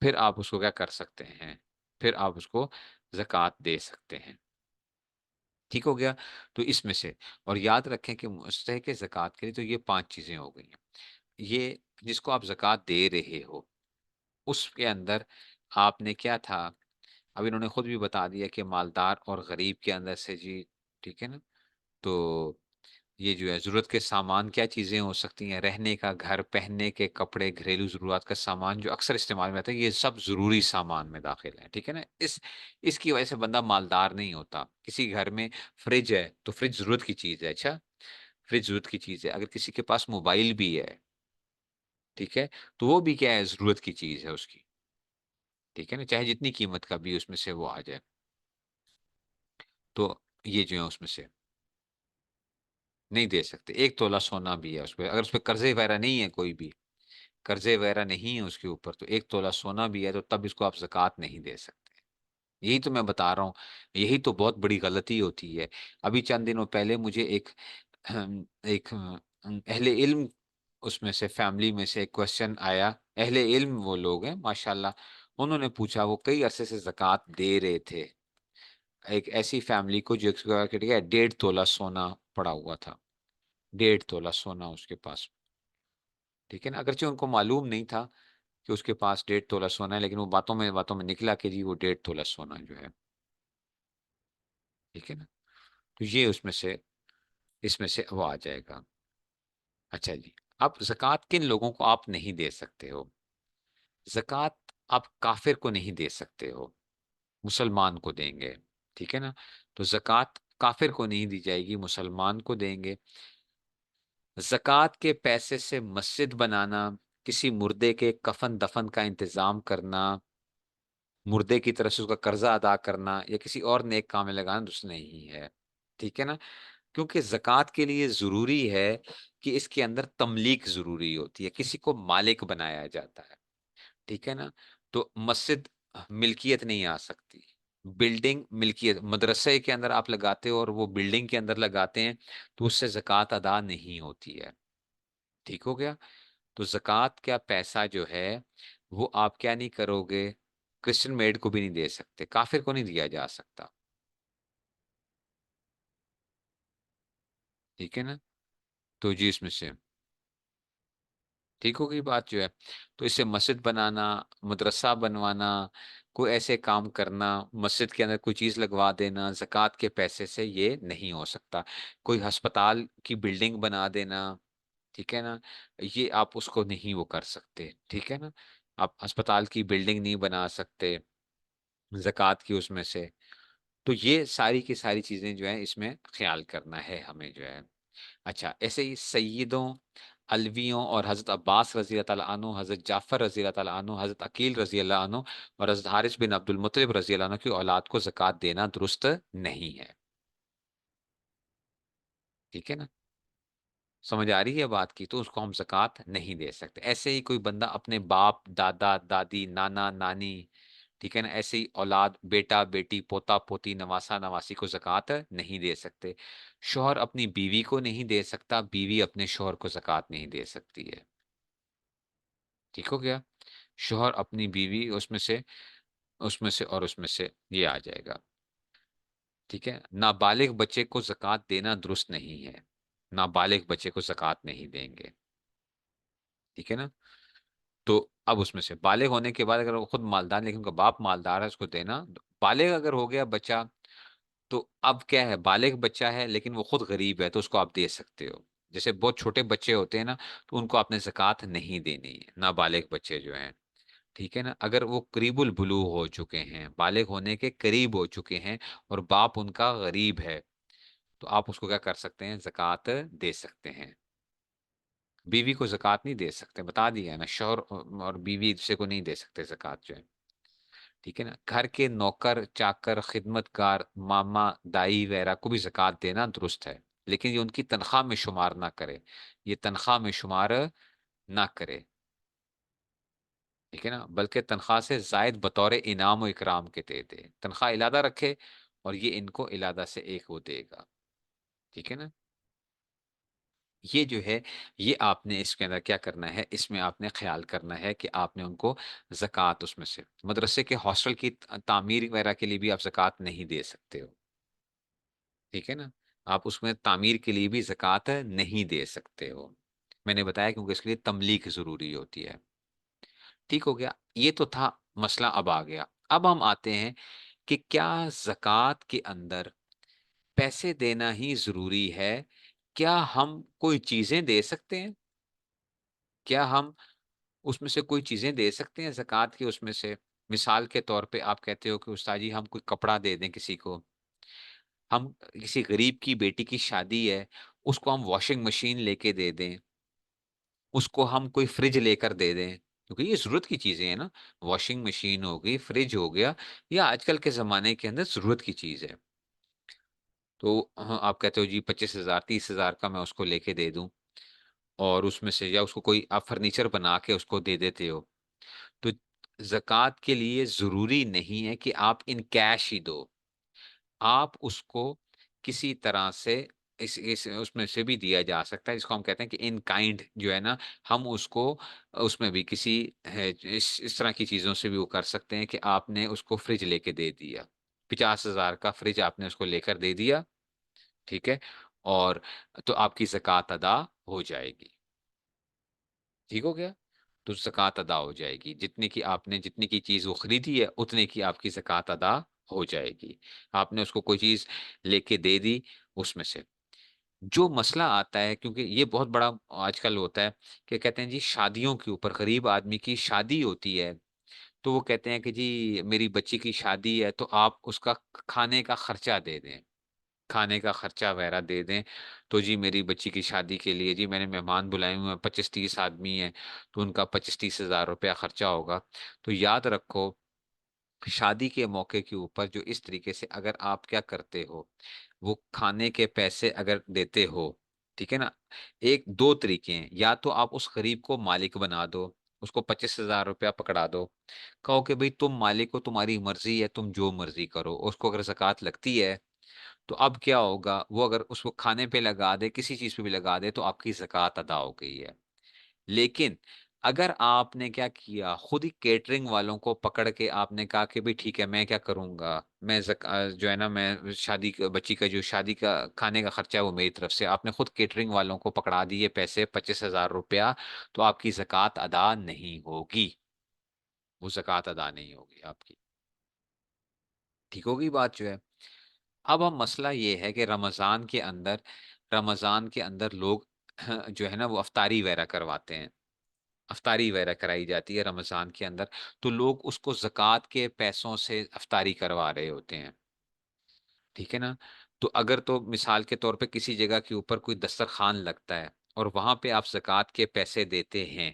फिर आप उसको क्या कर सकते हैं, फिर आप उसको ज़कात दे सकते हैं। ठीक हो गया। तो इसमें से, और याद रखें कि मुस्तहक़ ज़कात के लिए तो ये 5 चीज़ें हो गई हैं। ये जिसको आप ज़कात दे रहे हो, उसके अंदर आपने क्या था, अब इन्होंने खुद भी बता दिया कि मालदार और गरीब के अंदर से जी। ठीक है ना, तो ये जो है ज़रूरत के सामान क्या चीज़ें हो सकती हैं, रहने का घर, पहनने के कपड़े, घरेलू ज़रूरत का सामान जो अक्सर इस्तेमाल में आता है, ये सब ज़रूरी सामान में दाखिल है। ठीक है ना, इसकी वजह से बंदा मालदार नहीं होता। किसी घर में फ्रिज है तो फ्रिज ज़रूरत की चीज़ है, अच्छा, फ्रिज ज़रूरत की चीज़ है। अगर किसी के पास मोबाइल भी है, ठीक है, तो वो भी क्या है, ज़रूरत की चीज़ है उसकी। ठीक है ना, चाहे जितनी कीमत का भी उसमें से वो आ जाए। तो ये जो है उसमें से नहीं दे सकते। 1 तोला सोना भी है उस पे, अगर उस पे कर्जे वगैरह नहीं है, कोई भी कर्जे वगैरह नहीं है उसके ऊपर, तो 1 तोला सोना भी है तो तब इसको आप ज़कात नहीं दे सकते। यही तो मैं बता रहा हूँ, यही तो बहुत बड़ी गलती होती है। अभी चंद दिनों पहले मुझे एक अहले इल्म, उसमें से फैमिली में से एक क्वेश्चन आया। अहले इल्म वो लोग हैं माशाल्लाह, उन्होंने पूछा, वो कई अरसे से ज़कात दे रहे थे एक ऐसी फैमिली को जो ठीक है 1.5 तोला सोना पड़ा हुआ था, 1.5 तोला सोना उसके पास। ठीक है ना, अगरचे उनको मालूम नहीं था कि उसके पास 1.5 तोला सोना है, लेकिन वो बातों में निकला कि जी वो 1.5 तोला सोना जो है। ठीक है ना, तो ये उसमें से, इसमें से वो आ जाएगा। अच्छा जी, अब ज़कात किन लोगों को आप नहीं दे सकते हो? ज़कात आप काफिर को नहीं दे सकते हो, मुसलमान को देंगे। ठीक है ना, तो ज़कात काफिर को नहीं दी जाएगी, मुसलमान को देंगे। ज़कात के पैसे से मस्जिद बनाना, किसी मुर्दे के कफन दफन का इंतजाम करना, मुर्दे की तरफ से उसका कर्जा अदा करना या किसी और नेक काम में लगाना दुरुस्त नहीं है। ठीक है ना? क्योंकि ज़कात के लिए जरूरी है कि इसके अंदर तमलीक जरूरी होती है, किसी को मालिक बनाया जाता है। ठीक है ना? तो मस्जिद मिल्कियत नहीं आ सकती, बिल्डिंग मिल्कियत, मदरसे के अंदर आप लगाते हो और वो बिल्डिंग के अंदर लगाते हैं, तो उससे ज़कात अदा नहीं होती है। ठीक हो गया? तो ज़कात का पैसा जो है वो आप क्या नहीं करोगे, क्रिश्चियन मेड को भी नहीं दे सकते, काफिर को नहीं दिया जा सकता। ठीक है ना? तो जी इसमें से ठीक हो गई बात जो है। तो इससे मस्जिद बनाना, मदरसा बनवाना, कोई ऐसे काम करना, मस्जिद के अंदर कोई चीज लगवा देना ज़कात के पैसे से, ये नहीं हो सकता। कोई अस्पताल की बिल्डिंग बना देना, ठीक है ना, ये आप उसको नहीं वो कर सकते। ठीक है ना? आप अस्पताल की बिल्डिंग नहीं बना सकते ज़कात की उसमें से। तो ये सारी की सारी चीजें जो है इसमें ख्याल करना है हमें जो है। अच्छा, ऐसे ही सय्यदों, अलवियों और हज़रत अब्बास रज़ी अल्लाह तआला अन्हु, हज़रत जाफ़र रज़ी अल्लाह तआला अन्हु, हज़रत अकील रज़ी अल्लाह अन्हु और हज़रत हारिस बिन अब्दुल मुत्तलिब रज़ी अल्लाह अन्हु की औलाद को ज़कात देना दुरुस्त नहीं है। ठीक है ना? समझ आ रही है बात की? तो उसको हम ज़कात नहीं दे सकते। ऐसे ही कोई बंदा अपने बाप, दादा, दादी, नाना, नानी, ठीक है ना? ऐसे ही औलाद, बेटा, बेटी, पोता, पोती, नवासा, नवासी को ज़कात नहीं दे सकते। शौहर अपनी बीवी को नहीं दे सकता, बीवी अपने शौहर को ज़कात नहीं दे सकती है। ठीक हो गया? शौहर अपनी बीवी, उसमें से और उसमें से ये आ जाएगा। ठीक है? नाबालिग बच्चे को ज़कात देना दुरुस्त नहीं है। नाबालिग बच्चे को ज़कात नहीं देंगे। ठीक है ना? तो अब उसमें से बालिग होने के बाद अगर वो खुद मालदार लेकिन उनका बाप मालदार है, उसको देना। बालिग अगर हो गया बच्चा, तो अब क्या है, बालिग बच्चा है लेकिन वो खुद गरीब है, तो उसको आप दे सकते हो। जैसे बहुत छोटे बच्चे होते हैं ना, तो उनको आपने ज़कात नहीं देनी है, नाबालिग बच्चे जो हैं। ठीक है ना? अगर वो करीबुल बुलूग हो चुके हैं, बालिग होने के करीब हो चुके हैं और बाप उनका गरीब है, तो आप उसको क्या कर सकते हैं, ज़कात दे सकते हैं। बीवी को ज़कात नहीं दे सकते, बता दिया है ना, शौहर और बीवी एक दूसरे को नहीं दे सकते ज़कात जो है। ठीक है ना? घर के नौकर, चाकर, खिदमतगार, मामा, दाई वगैरह को भी ज़कात देना दुरुस्त है, लेकिन ये उनकी तनख्वाह में शुमार ना करे, ये तनख्वाह में शुमार ना करे। ठीक है ना? बल्कि तनख्वाह से ज़ायद बतौर इनाम व इकराम के दे दे। तनख्वाह इलादा रखे और ये इनको इलादा से एक वो देगा। ठीक है ना? ये जो है, ये आपने इसके अंदर क्या करना है, इसमें आपने ख़्याल करना है कि आपने उनको ज़कात उसमें से, मदरसे के हॉस्टल की तामीर वगैरह के लिए भी आप ज़कात नहीं दे सकते हो। ठीक है ना? आप उसमें तामीर के लिए भी ज़कात नहीं दे सकते हो। मैंने बताया क्योंकि इसके लिए तमलीक ज़रूरी होती है। ठीक हो गया? ये तो था मसला, अब आ गया। अब हम आते हैं कि क्या ज़कात के अंदर पैसे देना ही ज़रूरी है? क्या हम कोई चीज़ें दे सकते हैं? क्या हम उसमें से कोई चीज़ें दे सकते हैं ज़कात की उसमें से? मिसाल के तौर पे आप कहते हो कि उस्ताद जी हम कोई कपड़ा दे दें किसी को, हम किसी गरीब की बेटी की शादी है, उसको हम वॉशिंग मशीन लेके दे दें, उसको हम कोई फ्रिज लेकर दे दें, क्योंकि ये ज़रूरत की चीज़ें हैं ना, वॉशिंग मशीन हो गई, फ्रिज हो गया, ये आजकल के ज़माने के अंदर ज़रूरत की चीज़ है। तो हाँ, आप कहते हो जी 25,000 30,000 का मैं उसको लेके दे दूँ और उसमें से या उसको कोई आप फर्नीचर बना के उसको दे देते हो। तो ज़कात के लिए ज़रूरी नहीं है कि आप इन कैश ही दो। आप उसको किसी तरह से इस उसमें से भी दिया जा सकता है, जिसको हम कहते हैं कि इन काइंड जो है ना, हम उसको उसमें भी किसी है इस तरह की चीज़ों से भी वो कर सकते हैं कि आपने उसको फ्रिज लेके दे दिया। 50,000 का फ्रिज आपने उसको लेकर दे दिया, ठीक है? और तो आपकी ज़कात अदा हो जाएगी। ठीक हो गया? तो ज़कात अदा हो जाएगी। जितने की आपने जितने की चीज़ वो खरीदी है, उतने की आपकी ज़कात अदा हो जाएगी। आपने उसको कोई चीज़ लेके दे दी उसमें से। जो मसला आता है, क्योंकि ये बहुत बड़ा आजकल होता है कि कहते हैं जी शादियों के ऊपर, गरीब आदमी की शादी होती है, तो वो कहते हैं कि जी मेरी बच्ची की शादी है तो आप उसका खाने का खर्चा दे दें। खाने का खर्चा वगैरह दे दें। तो जी मेरी बच्ची की शादी के लिए जी मैंने मेहमान बुलाए हुए हैं, 25-30 आदमी हैं, तो उनका 25-30 हज़ार रुपया खर्चा होगा। तो याद रखो, शादी के मौके के ऊपर जो इस तरीके से अगर आप क्या करते हो, वो खाने के पैसे अगर देते हो, ठीक है ना, एक दो तरीके हैं, या तो आप उस गरीब को मालिक बना दो, उसको 25 हज़ार रुपया पकड़ा दो, कहो कि भाई तुम मालिक हो, तुम्हारी मर्जी है, तुम जो मर्जी करो। उसको अगर ज़कात लगती है तो अब क्या होगा, वो अगर उसको खाने पे लगा दे, किसी चीज पे भी लगा दे, तो आपकी ज़कात अदा हो गई है। लेकिन अगर आपने क्या किया, खुद ही केटरिंग वालों को पकड़ के आपने कहा कि भाई ठीक है, मैं क्या करूंगा, मैं जो है ना, मैं बच्ची का जो शादी का खाने का खर्चा है वो मेरी तरफ से, आपने खुद केटरिंग वालों को पकड़ा दिए पैसे 25 हज़ार रुपया, तो आपकी ज़कात अदा नहीं होगी। वो ज़कात अदा नहीं होगी आपकी। ठीक होगी बात जो है। अब मसला ये है कि रमजान के अंदर लोग जो है ना वो अफ्तारी वगैरह करवाते हैं। अफ्तारी वगैरह कराई जाती है रमजान के अंदर, तो लोग उसको ज़कात के पैसों से अफ्तारी करवा रहे होते हैं। ठीक है ना। तो अगर तो मिसाल के तौर पे किसी जगह के ऊपर कोई दस्तरखान लगता है और वहां पे आप ज़कात के पैसे देते हैं,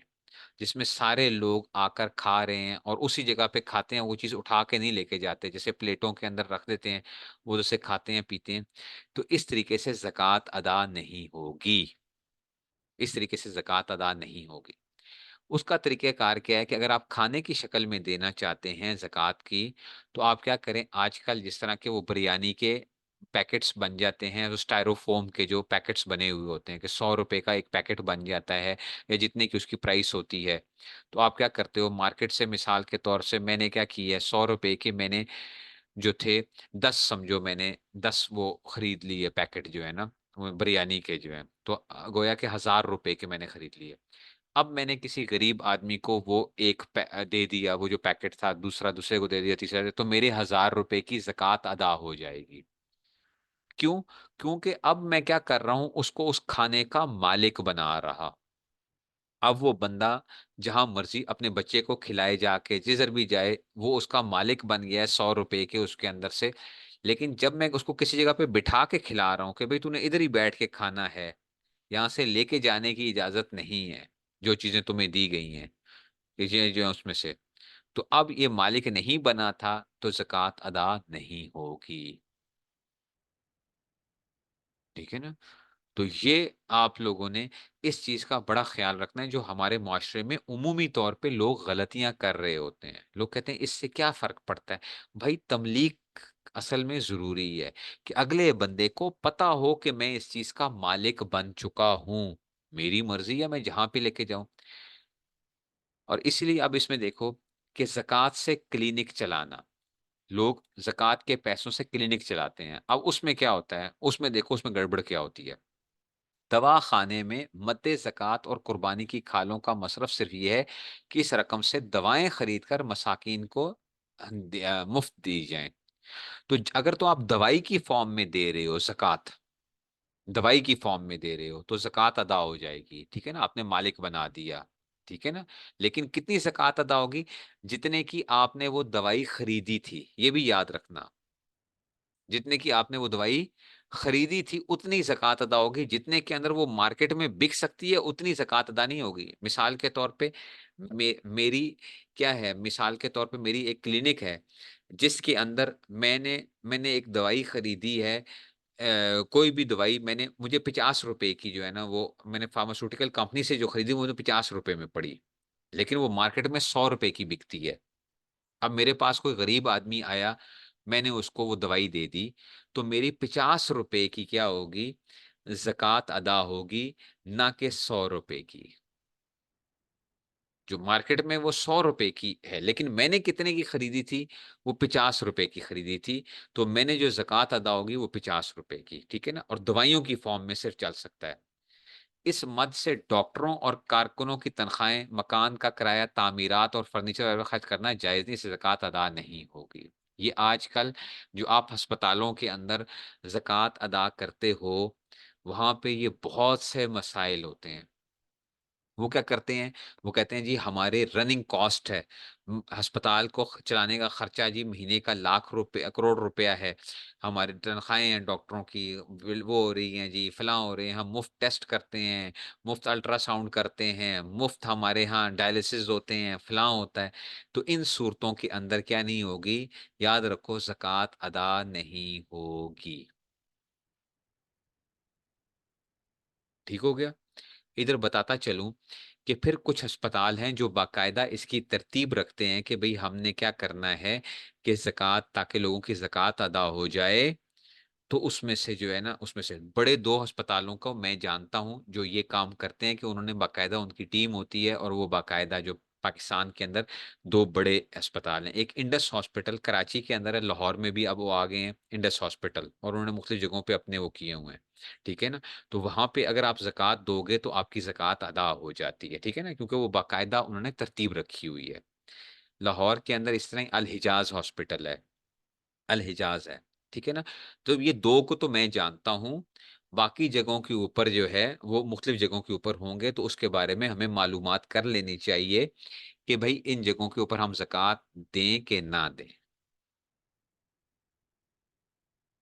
जिसमें सारे लोग आकर खा रहे हैं और उसी जगह पे खाते हैं, वो चीज़ उठा के नहीं लेके जाते, जैसे प्लेटों के अंदर रख देते हैं, वो जैसे खाते हैं पीते हैं, तो इस तरीके से ज़कात अदा नहीं होगी। इस तरीके से ज़कात अदा नहीं होगी। उसका तरीक़ेकार क्या है कि अगर आप खाने की शक्ल में देना चाहते हैं ज़कात की, तो आप क्या करें, आजकल जिस तरह के वो बिरयानी के पैकेट्स बन जाते हैं, वो स्टायरोफ़ोम के जो पैकेट्स बने हुए होते हैं कि ₹100 का एक पैकेट बन जाता है या जितने की उसकी प्राइस होती है। तो आप क्या करते हो, मार्केट से मिसाल के तौर से मैंने क्या किया है, ₹100 के मैंने जो थे 10 समझो, मैंने 10 वो खरीद लिए पैकेट जो है ना, वो बिरयानी के जो हैं, तो गोया के ₹1000 के मैंने खरीद लिए। अब मैंने किसी गरीब आदमी को वो दे दिया, वो जो पैकेट था, दूसरा दूसरे को दे दिया, तीसरा तो मेरे ₹1000 की ज़कात अदा हो जाएगी। क्यों? क्योंकि अब मैं क्या कर रहा हूँ, उसको उस खाने का मालिक बना रहा। अब वो बंदा जहाँ मर्ज़ी अपने बच्चे को खिलाए जाके, जिधर भी जाए, वो उसका मालिक बन गया है ₹100 के उसके अंदर से। लेकिन जब मैं उसको किसी जगह पे बिठा के खिला रहा हूँ कि भई तूने इधर ही बैठ के खाना है, यहाँ से लेके जाने की इजाज़त नहीं है, जो चीज़ें तुम्हें दी गई हैं, ये चीज़ें जो हैं उसमें से। तो अब ये मालिक नहीं बना था, तो ज़कात अदा नहीं होगी। ठीक है ना? तो ये आप लोगों ने इस चीज़ का बड़ा ख़्याल रखना है, जो हमारे मुआशरे में उमूमी तौर पे लोग गलतियाँ कर रहे होते हैं। लोग कहते हैं इससे क्या फ़र्क पड़ता है? भई तमलीक असल में ज़रूरी है कि अगले बंदे को पता हो कि मैं इस चीज़ का मालिक बन चुका हूँ। मेरी मर्ज़ी है मैं जहाँ पे लेके जाऊँ। और इसलिए अब इसमें देखो कि ज़कात से क्लिनिक चलाना, लोग ज़कात के पैसों से क्लिनिक चलाते हैं। अब उसमें क्या होता है? उसमें देखो उसमें गड़बड़ क्या होती है? दवा-खाने में मद्दे ज़कात और कुर्बानी की खालों का मसरफ सिर्फ़ ये है कि इस रकम से दवाएँ खरीद कर मसाकीन को मुफ़्त दी जाएँ। तो अगर तो आप दवाई की फ़ॉर्म में दे रहे हो ज़कात, दवाई की फ़ॉर्म में दे रहे हो, तो ज़कात अदा हो जाएगी, ठीक है ना? आपने मालिक बना दिया, ठीक है ना? लेकिन कितनी ज़कात अदा होगी? जितने की आपने वो दवाई खरीदी थी, ये भी याद रखना। जितने की आपने वो दवाई खरीदी थी, उतनी ज़कात अदा होगी, जितने के अंदर वो मार्केट में बिक सकती है, उतनी ज़कात अदा नहीं होगी। मिसाल के तौर पे मेरी क्या है, मिसाल के तौर पे मेरी एक क्लिनिक है, जिसके अंदर मैंने मैंने एक दवाई खरीदी है, कोई भी दवाई मुझे ₹50 की जो है ना, वो मैंने फार्मास्यूटिकल कंपनी से जो खरीदी, वो मुझे ₹50 में पड़ी। लेकिन वो मार्केट में ₹100 की बिकती है। अब मेरे पास कोई गरीब आदमी आया, मैंने उसको वो दवाई दे दी, तो मेरी ₹50 की क्या होगी, ज़कात अदा होगी, ना कि ₹100 की। जो मार्केट में वो ₹100 की है, लेकिन मैंने कितने की खरीदी थी, वो ₹50 की खरीदी थी, तो मैंने जो ज़कात अदा होगी वो ₹50 की, ठीक है ना? और दवाइयों की फ़ॉर्म में सिर्फ़ चल सकता है। इस मद से डॉक्टरों और कारकुनों की तनख्वाहें, मकान का किराया, तामीरात और फर्नीचर वगैरह खर्च करना जायज़ नहीं, इससे ज़कात अदा नहीं होगी। ये आजकल जो आप अस्पतालों के अंदर ज़कात अदा करते हो, वहाँ पे ये बहुत से मसाइल होते हैं। वो क्या करते हैं, वो कहते हैं जी हमारे रनिंग कॉस्ट है, अस्पताल को चलाने का खर्चा जी महीने का लाख रुपए करोड़ रुपया है, हमारी तनख्वाहें हैं डॉक्टरों की, वो हो रही हैं जी, फलां हो रहे हैं, हम मुफ्त टेस्ट करते हैं, मुफ्त अल्ट्रासाउंड करते हैं, मुफ्त हमारे यहाँ डायलिसिस होते हैं, फलां होता है। तो इन सूरतों के अंदर क्या नहीं होगी, याद रखो, ज़कात अदा नहीं होगी। ठीक हो गया। इधर बताता चलूं कि फिर कुछ अस्पताल हैं जो बाकायदा इसकी तरतीब रखते हैं कि भाई हमने क्या करना है कि ज़कात, ताकि लोगों की ज़कात अदा हो जाए। तो उसमें से जो है ना, उसमें से बड़े दो अस्पतालों को मैं जानता हूं जो ये काम करते हैं कि उन्होंने बाकायदा, उनकी टीम होती है और वो बाकायदा जो पाकिस्तान के अंदर दो बड़े अस्पताल हैं, एक इंडस हॉस्पिटल कराची के अंदर है, लाहौर में भी अब वो आ गए हैं इंडस हॉस्पिटल, और उन्होंने मुख्तलिफ जगहों पे अपने वो किए हुए हैं। ठीक है ना। तो वहां पे अगर आप जक़ात दोगे तो आपकी जक़ात अदा हो जाती है, ठीक है ना, क्योंकि वो बाकायदा उन्होंने तरतीब रखी हुई है। लाहौर के अंदर इस तरह ही अल हिजाज हॉस्पिटल है, अल हिजाज है। ठीक है ना। तो ये दो को तो मैं जानता हूँ, बाकी जगहों के ऊपर जो है वो मुख्तलिफ जगहों के ऊपर होंगे, तो उसके बारे में हमें मालूमात कर लेनी चाहिए कि भाई इन जगहों के ऊपर हम ज़कात दें कि ना दें।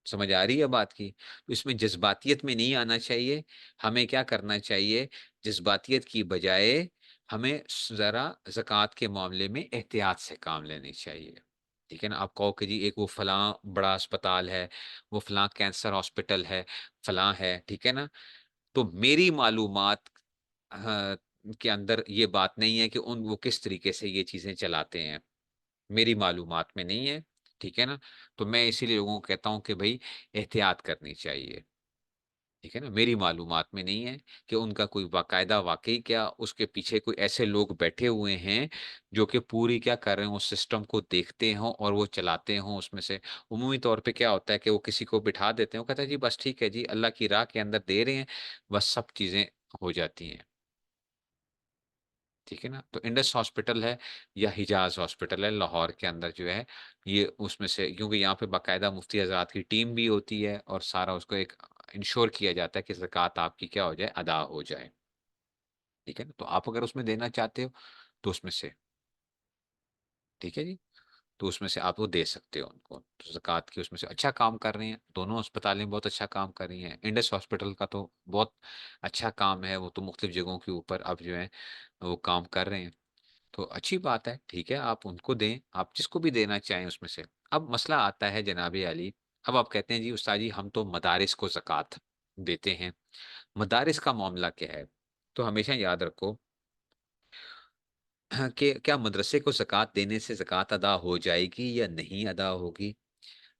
समझ आ रही है बात की। तो इसमें जज्बातियत में नहीं आना चाहिए। हमें क्या करना चाहिए, जज्बातियत की बजाय हमें जरा ज़कात के मामले में एहतियात से काम लेनी चाहिए। ठीक है ना। आप कहो कि जी एक वो फलां बड़ा अस्पताल है, वो फलां कैंसर हॉस्पिटल है, फलां है, ठीक है ना। तो मेरी मालूमात के अंदर ये बात नहीं है कि उन वो किस तरीके से ये चीजें चलाते हैं, मेरी मालूमात में नहीं है। ठीक है ना। तो मैं इसीलिए लोगों को कहता हूं कि भाई एहतियात करनी चाहिए। ठीक है ना। मेरी मालूमात में नहीं है कि उनका कोई बाकायदा, वाकई क्या उसके पीछे कोई ऐसे लोग बैठे हुए हैं जो कि पूरी क्या कर रहे हो, उस सिस्टम को देखते हों और वो चलाते हों उसमें से। उमूमी तौर पे क्या होता है कि वो किसी को बिठा देते हैं, वो कहता है जी बस ठीक है जी, अल्लाह की राह के अंदर दे रहे हैं, बस सब चीजें हो जाती हैं। ठीक है ना। तो इंडस हॉस्पिटल है या हिजाज हॉस्पिटल है लाहौर के अंदर जो है, ये उसमें से, क्योंकि यहाँ पे बाकायदा मुफ्ती हजरात की टीम भी होती है और सारा उसको एक इंश्योर किया जाता है कि ज़कात आपकी क्या हो जाए, अदा हो जाए। ठीक है ना। तो आप अगर उसमें देना चाहते हो तो उसमें से, ठीक है जी, तो उसमें से आप वो दे सकते हो उनको। तो ज़कात की उसमें से अच्छा काम कर रहे हैं, दोनों अस्पतालें बहुत अच्छा काम कर रही हैं। इंडस हॉस्पिटल का तो बहुत अच्छा काम है, वो तो मुख्तलिफ जगहों के ऊपर अब जो है वो काम कर रहे हैं। तो अच्छी बात है, ठीक है, आप उनको दें, आप जिसको भी देना चाहें उसमें से। अब मसला आता है जनाबे अली, अब आप कहते हैं जी उस्ताद जी हम तो मदारिस को ज़कात देते हैं, मदारिस का मामला क्या है। तो हमेशा याद रखो कि क्या मदरसे को ज़कात देने से ज़कात अदा हो जाएगी या नहीं अदा होगी।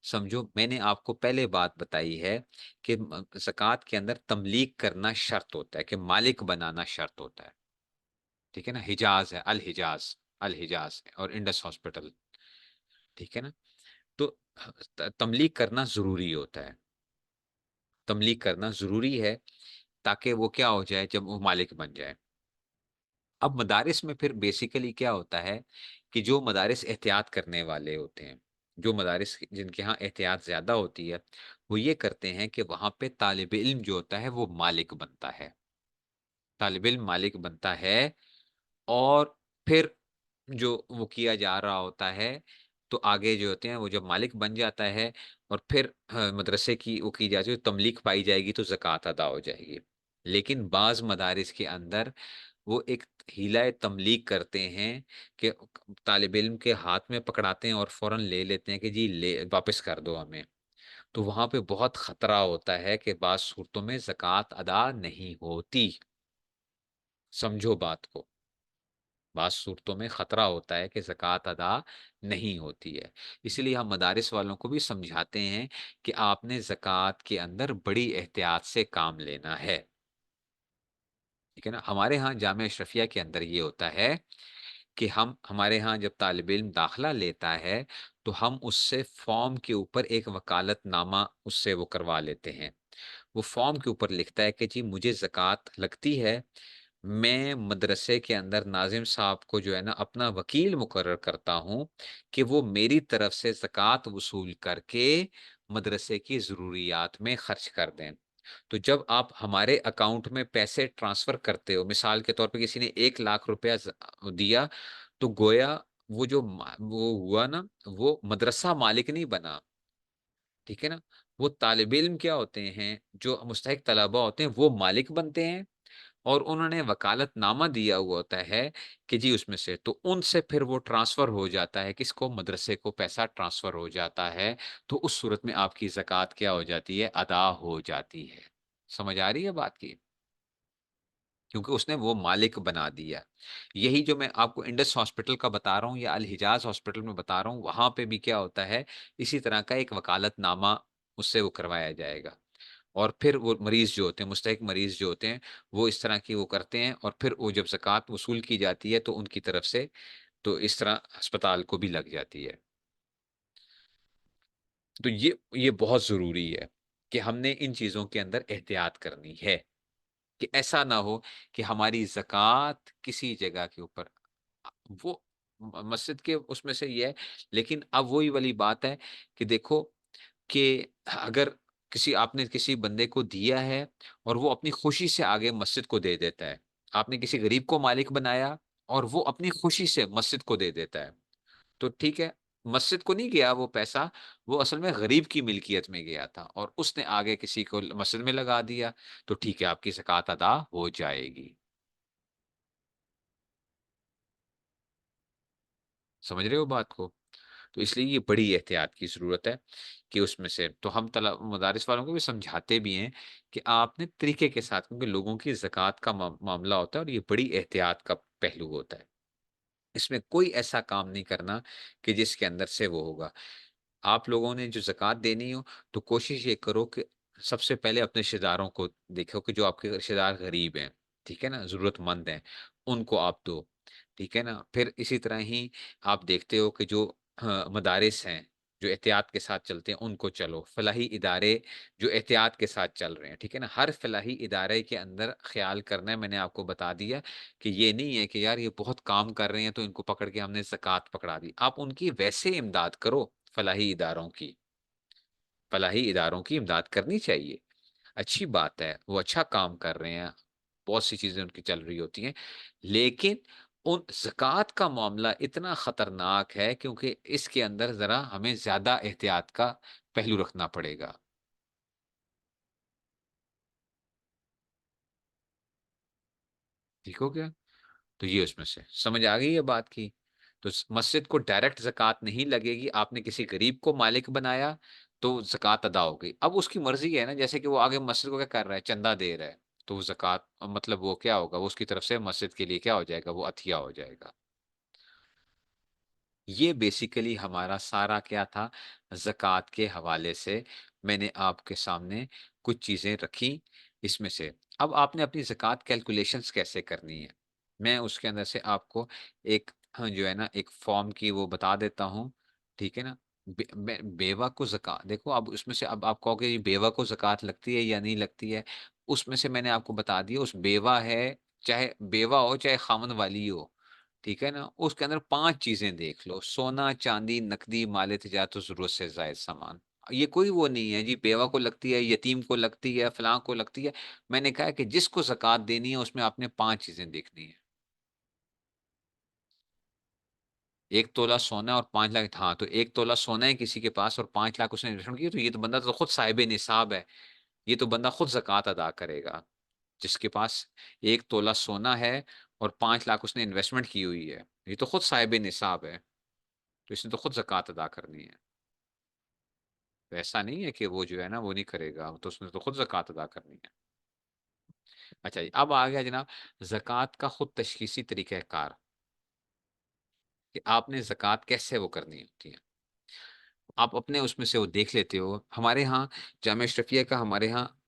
समझो, मैंने आपको पहले बात बताई है कि ज़कात के अंदर तमलीक करना शर्त होता है, कि मालिक बनाना शर्त होता है। ठीक है ना। हिजाज है, अल हिजाज, अल हिजाज और इंडस हॉस्पिटल। ठीक है ना। तो तमलीक करना जरूरी होता है, तमलीक करना जरूरी है, ताकि वो क्या हो जाए, जब वो मालिक बन जाए। अब मदारिस में फिर बेसिकली क्या होता है कि जो मदारिस एहतियात करने वाले होते हैं, जो मदारिस जिनके यहाँ एहतियात ज्यादा होती है, वो ये करते हैं कि वहां पे तालिब इल्म जो होता है वो मालिक बनता है, तालिब इल्म मालिक बनता है। और फिर जो वो किया जा रहा होता है, तो आगे जो होते हैं वो जब मालिक बन जाता है, और फिर मदरसे की वो की जाती है, तमलीक पाई जाएगी तो ज़कात अदा हो जाएगी। लेकिन बाज मदारिस के अंदर वो एक हीला तमलीक करते हैं कि तालिब इल्म के हाथ में पकड़ाते हैं और फौरन ले लेते हैं कि जी ले वापस कर दो हमें। तो वहां पे बहुत खतरा होता है कि बाज सूरतों में ज़कात अदा नहीं होती। समझो बात को, बास सूरतों में खतरा होता है कि ज़कात अदा नहीं होती है। इसलिए हम मदारिस वालों को भी समझाते हैं कि आपने ज़कात के अंदर बड़ी एहतियात से काम लेना है। ठीक है ना। हमारे यहाँ जामिया अशरफिया के अंदर ये होता है कि हम, हमारे यहाँ जब तालिब इल्म दाखिला लेता है तो हम उससे फॉर्म के ऊपर एक वकालतनामा उससे वो करवा लेते हैं। वो फॉर्म के ऊपर लिखता है कि जी मुझे ज़कात लगती है, मैं मदरसे के अंदर नाजिम साहब को जो है ना अपना वकील मुकर्रर करता हूँ कि वो मेरी तरफ से ज़कात वसूल करके मदरसे की ज़रूरियात में खर्च कर दें। तो जब आप हमारे अकाउंट में पैसे ट्रांसफर करते हो, मिसाल के तौर पे किसी ने 1 लाख रुपया दिया, तो गोया वो जो वो हुआ ना, वो मदरसा मालिक नहीं बना, ठीक है ना। वो तालिब इल्म क्या होते हैं, जो मुस्तहिक तलबा होते हैं, वो मालिक बनते हैं, और उन्होंने वकालतनामा दिया हुआ होता है कि जी उसमें से, तो उनसे फिर वो ट्रांसफर हो जाता है, किसको, मदरसे को पैसा ट्रांसफर हो जाता है। तो उस सूरत में आपकी ज़कात क्या हो जाती है, अदा हो जाती है। समझ आ रही है बात की, क्योंकि उसने वो मालिक बना दिया। यही जो मैं आपको इंडस हॉस्पिटल का बता रहा हूँ या अल हिजाज हॉस्पिटल में बता रहा हूँ, वहां पे भी क्या होता है, इसी तरह का एक वकालतनामा उससे वो करवाया जाएगा। और फिर वो मरीज जो होते हैं, मुस्तहिक मरीज जो होते हैं, वो इस तरह की वो करते हैं, और फिर वो जब ज़कात वसूल की जाती है तो उनकी तरफ से, तो इस तरह अस्पताल को भी लग जाती है। तो ये बहुत जरूरी है कि हमने इन चीजों के अंदर एहतियात करनी है, कि ऐसा ना हो कि हमारी ज़कात किसी जगह के ऊपर, वो मस्जिद के उसमें से ये है। लेकिन अब वही वाली बात है कि देखो, कि अगर किसी, आपने किसी बंदे को दिया है और वो अपनी खुशी से आगे मस्जिद को दे देता है, आपने किसी गरीब को मालिक बनाया और वो अपनी खुशी से मस्जिद को दे देता है, तो ठीक है, मस्जिद को नहीं गया वो पैसा, वो असल में गरीब की मिल्कियत में गया था और उसने आगे किसी को मस्जिद में लगा दिया, तो ठीक है, आपकी ज़कात अदा हो जाएगी। समझ रहे हो बात को। तो इसलिए ये बड़ी एहतियात की ज़रूरत है कि उसमें से, तो हम तला मदारिस वालों को भी समझाते भी हैं कि आपने तरीके के साथ, क्योंकि लोगों की ज़कात का मामला होता है और ये बड़ी एहतियात का पहलू होता है। इसमें कोई ऐसा काम नहीं करना कि जिसके अंदर से वो होगा। आप लोगों ने जो ज़कात देनी हो, तो कोशिश ये करो कि सबसे पहले अपने रिश्तेदारों को देखो, कि जो आपके रिश्तेदार गरीब हैं, ठीक है ना, ज़रूरतमंद हैं, उनको आप दो, ठीक है ना। फिर इसी तरह ही आप देखते हो कि जो मदारिस हैं, जो एहतियात के साथ चलते हैं, उनको चलो। फलाही इदारे जो एहतियात के साथ चल रहे हैं, ठीक है ना, हर फलाही इदारे के अंदर ख़्याल करना है। मैंने आपको बता दिया कि ये नहीं है कि यार ये बहुत काम कर रहे हैं तो इनको पकड़ के हमने ज़कात पकड़ा दी। आप उनकी वैसे इमदाद करो, फलाही इदारों की, फलाही इदारों की इमदाद करनी चाहिए। अच्छी बात है, वो अच्छा काम कर रहे हैं, बहुत सी चीज़ें उनकी चल रही होती हैं। लेकिन उन ज़कात का मामला इतना ख़तरनाक है, क्योंकि इसके अंदर ज़रा हमें ज़्यादा एहतियात का पहलू रखना पड़ेगा। ठीक हो गया? तो ये उसमें से समझ आ गई है बात की। तो मस्जिद को डायरेक्ट ज़कात नहीं लगेगी, आपने किसी गरीब को मालिक बनाया तो ज़कात अदा हो गई। अब उसकी मर्जी है ना, जैसे कि वो आगे मस्जिद को क्या कर रहा है, चंदा दे रहा है, तो वो ज़कात मतलब वो क्या होगा, वो उसकी तरफ से मस्जिद के लिए क्या हो जाएगा, वो अतिया हो जाएगा। ये बेसिकली हमारा सारा क्या था, ज़कात के हवाले से मैंने आपके सामने कुछ चीज़ें रखी इसमें से। अब आपने अपनी ज़कात कैलकुलेशंस कैसे करनी है, मैं उसके अंदर से आपको एक, हाँ, जो है ना, एक फॉर्म की वो बता देता हूँ, ठीक है ना। बेवा को ज़कात देखो, अब उसमें से अब आप कहोगे ये बेवा को ज़कात लगती है या नहीं लगती है, उसमें से मैंने आपको बता दिया, उस बेवा है, चाहे बेवा हो चाहे खामन वाली हो, ठीक है ना, उसके अंदर 5 चीज़ें देख लो, सोना, चांदी, नकदी, माल तिजारत और ज़रूरत से ज़ायद सामान। ये कोई वो नहीं है जी, बेवा को लगती है, यतीम को लगती है, फलाँ को लगती है। मैंने कहा है कि जिसको ज़कात देनी है उसमें आपने 5 चीज़ें देखनी है। 1 तोला सोना और 5 लाख, हाँ, तो 1 तोला सोना है किसी के पास और 5 लाख उसने इन्वेस्टमेंट की, तो ये तो बंदा तो खुद साहिब निसाब है। ये तो बंदा खुद ज़कात अदा करेगा। जिसके पास 1 तोला सोना है और 5 लाख उसने इन्वेस्टमेंट की हुई है, ये तो खुद साहिब निसाब है। तो इसने तो खुद ज़कात अदा करनी है। तो ऐसा नहीं है कि वो जो है ना वो नहीं करेगा, तो उसने तो खुद ज़कात अदा करनी है। अच्छा जी, अब आ गया जनाब ज़कात का खुद तशख़ीसी तरीक़ाकार, कि आपने ज़कात कैसे वो करनी होती है। आप अपने उसमें से वो देख लेते हो। हमारे यहाँ जामिया अशरफिया का, हमारे यहाँ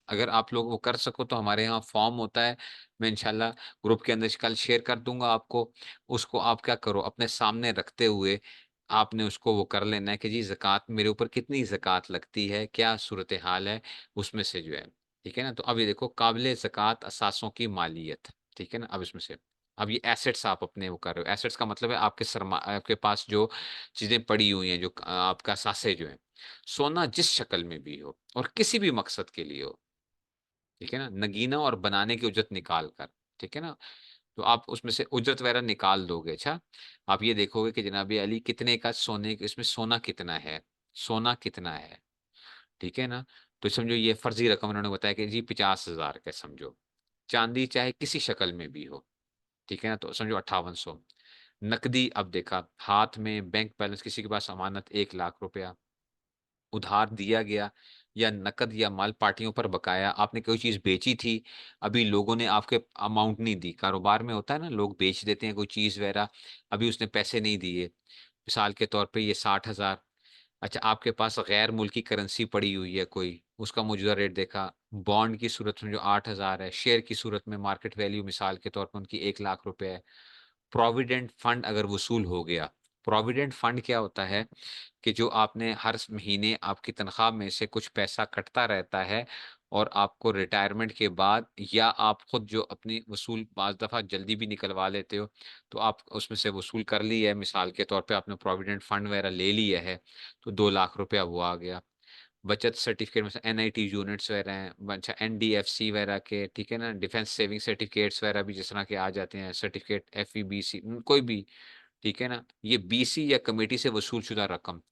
अगर आप लोग वो कर सको तो हमारे यहाँ फॉर्म होता है, मैं इंशाल्लाह ग्रुप के अंदर कल शेयर कर दूँगा आपको। उसको आप क्या करो, अपने सामने रखते हुए आपने उसको वो कर लेना है कि जी ज़कात मेरे ऊपर कितनी ज़कात लगती है, क्या सूरत-ए-हाल है उसमें से जो है। ठीक है ना? तो अब ये देखो, काबिल ज़कात असासों की मालियत, ठीक है ना? अब इसमें से अब ये एसेट्स आप अपने वो कर रहे हो। एसेट्स का मतलब है आपके आपके पास जो चीज़ें पड़ी हुई हैं, जो आपका असासे जो हैं। सोना जिस शक्ल में भी हो और किसी भी मकसद के लिए हो, ठीक है ना, नगीना और बनाने की उजरत निकाल कर। ठीक है ना, तो आप उसमें से उजरत वगैरह निकाल दोगे। अच्छा, आप ये देखोगे कि जनाबी अली कितने का सोने, इसमें सोना कितना है, सोना कितना है। ठीक है ना, तो समझो ये फर्जी रकम उन्होंने बताया कि जी 50,000 का समझो। चांदी चाहे किसी शक्ल में भी हो, ठीक है ना, तो समझो 5800। नकदी, अब देखा हाथ में बैंक बैलेंस, किसी के पास अमानत 1 लाख रुपया उधार दिया गया, या नकद या माल पार्टियों पर बकाया, आपने कोई चीज बेची थी, अभी लोगों ने आपके अमाउंट नहीं दी। कारोबार में होता है ना, लोग बेच देते हैं कोई चीज वगैरह, अभी उसने पैसे नहीं दिए, मिसाल के तौर पे ये 60,000। अच्छा, आपके पास गैर मुल्की करेंसी पड़ी हुई है कोई, उसका मौजूदा रेट देखा, बॉन्ड की सूरत में जो 8,000 है, शेयर की सूरत में मार्केट वैल्यू मिसाल के तौर पर उनकी 1 लाख रुपए है। प्रोविडेंट फंड अगर वसूल हो गया, प्रोविडेंट फंड क्या होता है कि जो आपने हर महीने आपकी तनख्वाह में से कुछ पैसा कटता रहता है, और आपको रिटायरमेंट के बाद, या आप खुद जो अपनी वसूल बाज दफ़ा जल्दी भी निकलवा लेते हो, तो आप उसमें से वसूल कर ली है, मिसाल के तौर पे आपने प्रोविडेंट फंड वगैरह ले लिया है, तो 2 लाख रुपया वो आ गया। बचत सर्टिफिकेट में से एनआईटी यूनिट्स वगैरह हैं, अच्छा एनडीएफसी वगैरह के, ठीक है ना, डिफेंस सेविंग सर्टिफिकेट्स वगैरह भी जिस तरह के आ जाते हैं सर्टिफिकेट, एफईबीसी कोई भी, ठीक है ना, ये बीसी या कमेटी से वसूल शुदा रकम।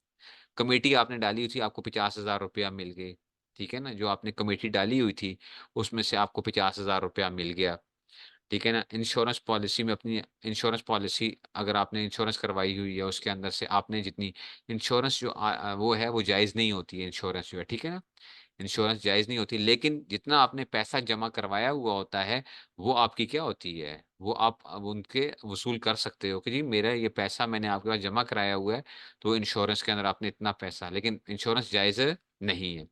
कमेटी आपने डाली हुई थी, आपको 50,000 रुपया मिल गए। ठीक है ना, जो आपने कमेटी डाली हुई थी उसमें से आपको 50,000 रुपया मिल गया। ठीक है ना, इंश्योरेंस पॉलिसी में अपनी इंश्योरेंस पॉलिसी, अगर आपने इंश्योरेंस करवाई हुई है उसके अंदर से आपने जितनी इंश्योरेंस जो वो है वो जायज़ नहीं होती है इंश्योरेंस जो है। ठीक है ना, इंश्योरेंस जायज़ नहीं होती, लेकिन जितना आपने पैसा जमा करवाया हुआ होता है वो आपकी क्या होती है, वो आप अब उनके वसूल कर सकते हो कि जी मेरा ये पैसा मैंने आपके पास जमा कराया हुआ है, तो इंश्योरेंस के अंदर आपने इतना पैसा, लेकिन इंश्योरेंस जायज़ नहीं है।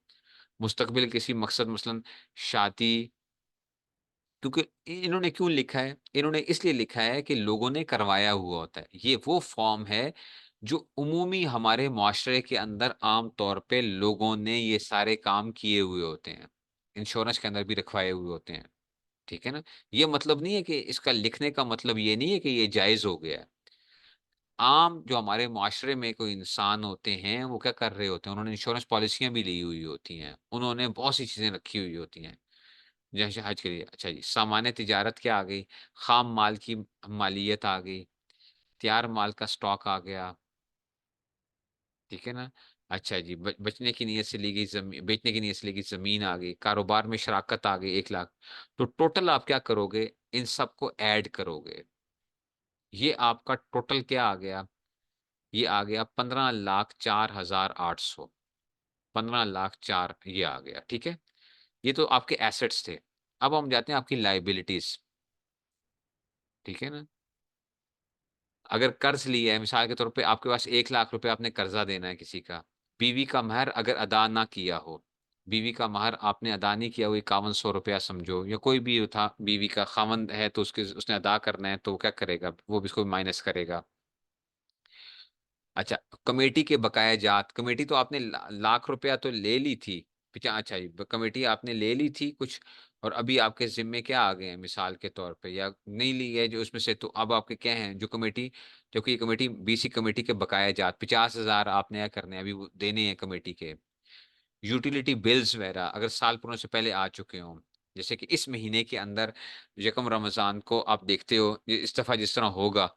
मुस्तकबिल किसी मकसद, मसलन शादी, क्योंकि इन्होंने क्यों लिखा है? इन्होंने इसलिए लिखा है कि लोगों ने करवाया हुआ होता है। ये वो फ़ॉर्म है जो उमूमी हमारे मुआशरे के अंदर आम तौर पे लोगों ने ये सारे काम किए हुए होते हैं। इंश्योरेंस के अंदर भी रखवाए हुए होते हैं। ठीक है ना? ये मतलब नहीं है कि इसका लिखने का मतलब ये नहीं है कि ये जायज़ हो गया है। आम जो हमारे मुआशरे में कोई इंसान होते हैं, वो क्या कर रहे होते हैं? उन्होंने इंश्योरेंस पॉलिसियाँ भी ली हुई होती हैं। उन्होंने बहुत सी चीज़ें रखी हुई होती हैं। जैसे हज के लिए, अच्छा जी, सामान्य तिजारत क्या आ गई? ख़ाम माल की मालियत आ गई, तैयार माल का स्टॉक आ गया, ठीक है ना? अच्छा जी, बचने की नीयत से ली गई ज़मी बेचने की नीयत से ली गई ज़मीन आ गई, कारोबार में शराकत आ गई 1 लाख। तो टोटल आप क्या करोगे? इन सबको ऐड करोगे। ये आपका टोटल क्या आ गया? ये आ गया 15,04,800, 15,04,000 ये आ गया, ठीक है? ये तो आपके एसेट्स थे। अब हम जाते हैं आपकी लायबिलिटीज़, ठीक है ना? अगर कर्ज़ लिया है, मिसाल के तौर पे आपके पास 1 लाख रुपए आपने कर्ज़ा देना है किसी का। बीवी का महर अगर अदा ना किया हो, बीवी का महर आपने अदा नहीं किया हो, 5100 रुपया समझो, या कोई भी था, बीवी का ख़ावंद है तो उसके उसने अदा करना है तो वो क्या करेगा? वो भी इसको माइनस करेगा। अच्छा, कमेटी के बकाया जात, कमेटी तो आपने लाख रुपया तो ले ली थी। अच्छा जी, कमेटी आपने ले ली थी कुछ, और अभी आपके ज़िम्मे क्या आ गए हैं मिसाल के तौर पे, या नहीं ली है जो उसमें से, तो अब आपके क्या हैं जो कमेटी, क्योंकि ये कमेटी बीसी कमेटी के बकाया जात 50,000 आपने क्या करने हैं अभी वो देने हैं कमेटी के। यूटिलिटी बिल्स वगैरह अगर साल पूरे से पहले आ चुके हों, जैसे कि इस महीने के अंदर यकम रमज़ान को आप देखते हो, इस दफ़ा जिस तरह होगा,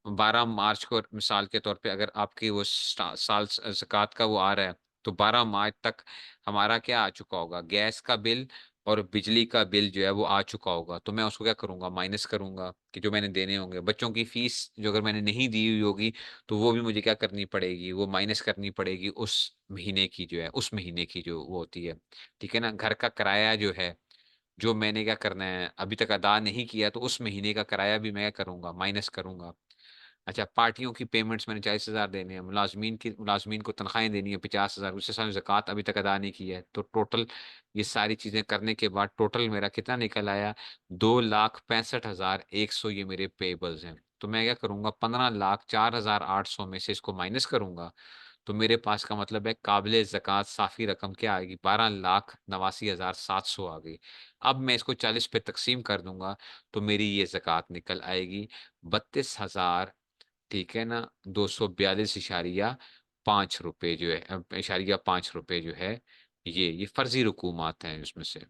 12 मार्च को मिसाल के तौर पे अगर आपकी वो साल ज़कात का वो आ रहा है, तो 12 मार्च तक हमारा क्या आ चुका होगा? गैस का बिल और बिजली का बिल जो है वो आ चुका होगा। तो मैं उसको क्या करूँगा? माइनस करूँगा कि जो मैंने देने होंगे। बच्चों की फीस जो अगर मैंने नहीं दी हुई होगी, तो वो भी मुझे क्या करनी पड़ेगी? वो माइनस करनी पड़ेगी उस महीने की जो है, उस महीने की जो वो होती है। ठीक है ना? घर का किराया जो है, जो मैंने क्या करना है, अभी तक अदा नहीं किया, तो उस महीने का किराया भी मैं क्या करूँगा? माइनस करूँगा। अच्छा, पार्टियों की पेमेंट्स मैंने 40,000 देने हैं, मुलाज़मीन को तनख़्वाहें देनी है 50,000, उससे सारी ज़कात अभी तक अदा नहीं की है। तो टोटल ये सारी चीज़ें करने के बाद टोटल मेरा कितना निकल आया? 2,65,100 ये मेरे पेएबल्स हैं। तो मैं क्या करूँगा? 15,04,800 में से इसको माइनस करूँगा, तो मेरे पास का मतलब है काबिल ज़कात साफ़ी रकम क्या आएगी? 12,89,700 आ गई। अब मैं इसको 40 पे तक़सीम कर दूँगा, तो मेरी ये ज़कात निकल आएगी 32,000, ठीक है ना, 242 ₹5 जो है, इशारिया 5 रुपए जो है, ये फ़र्ज़ी रकूमात हैं उसमें से।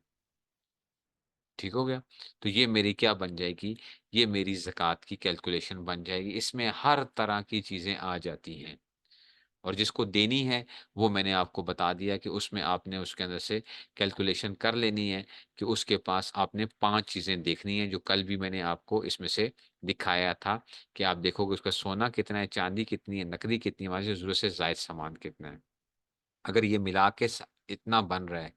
ठीक हो गया। तो ये मेरी क्या बन जाएगी, ये मेरी ज़कात की कैलकुलेशन बन जाएगी। इसमें हर तरह की चीज़ें आ जाती हैं, और जिसको देनी है वो मैंने आपको बता दिया कि उसमें आपने उसके अंदर से कैलकुलेशन कर लेनी है कि उसके पास आपने 5 चीज़ें देखनी है, जो कल भी मैंने आपको इसमें से दिखाया था कि आप देखोगे उसका सोना कितना है, चाँदी कितनी है, नकदी कितनी है, हमारी ज़रूरत से ज़ायद सामान कितना है। अगर ये मिला के इतना बन रहा है,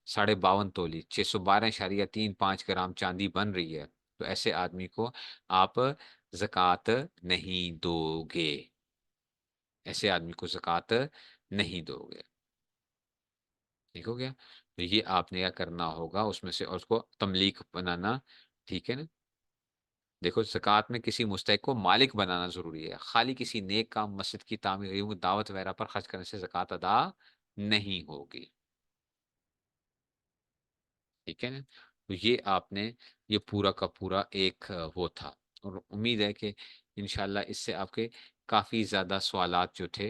52.5 तोली 612.35 ग्राम चांदी बन रही है, तो ऐसे आदमी को आप ज़कात नहीं दोगे, ऐसे आदमी को ज़कात नहीं दोगे। ठीक हो गया? तो ये आपने क्या करना होगा उसमें से, और उसको तमलीक बनाना, ठीक है ना? देखो, ज़कात में किसी मुस्तहिक को मालिक बनाना ज़रूरी है। खाली किसी नेक काम, मस्जिद की तामीर, यूँ दावत वगैरह पर खर्च करने से ज़कात अदा नहीं होगी। ठीक है ना? तो ये आपने, ये पूरा का पूरा एक वो था, और उम्मीद है कि इंशाल्लाह इससे आपके काफ़ी ज़्यादा सवालात जो थे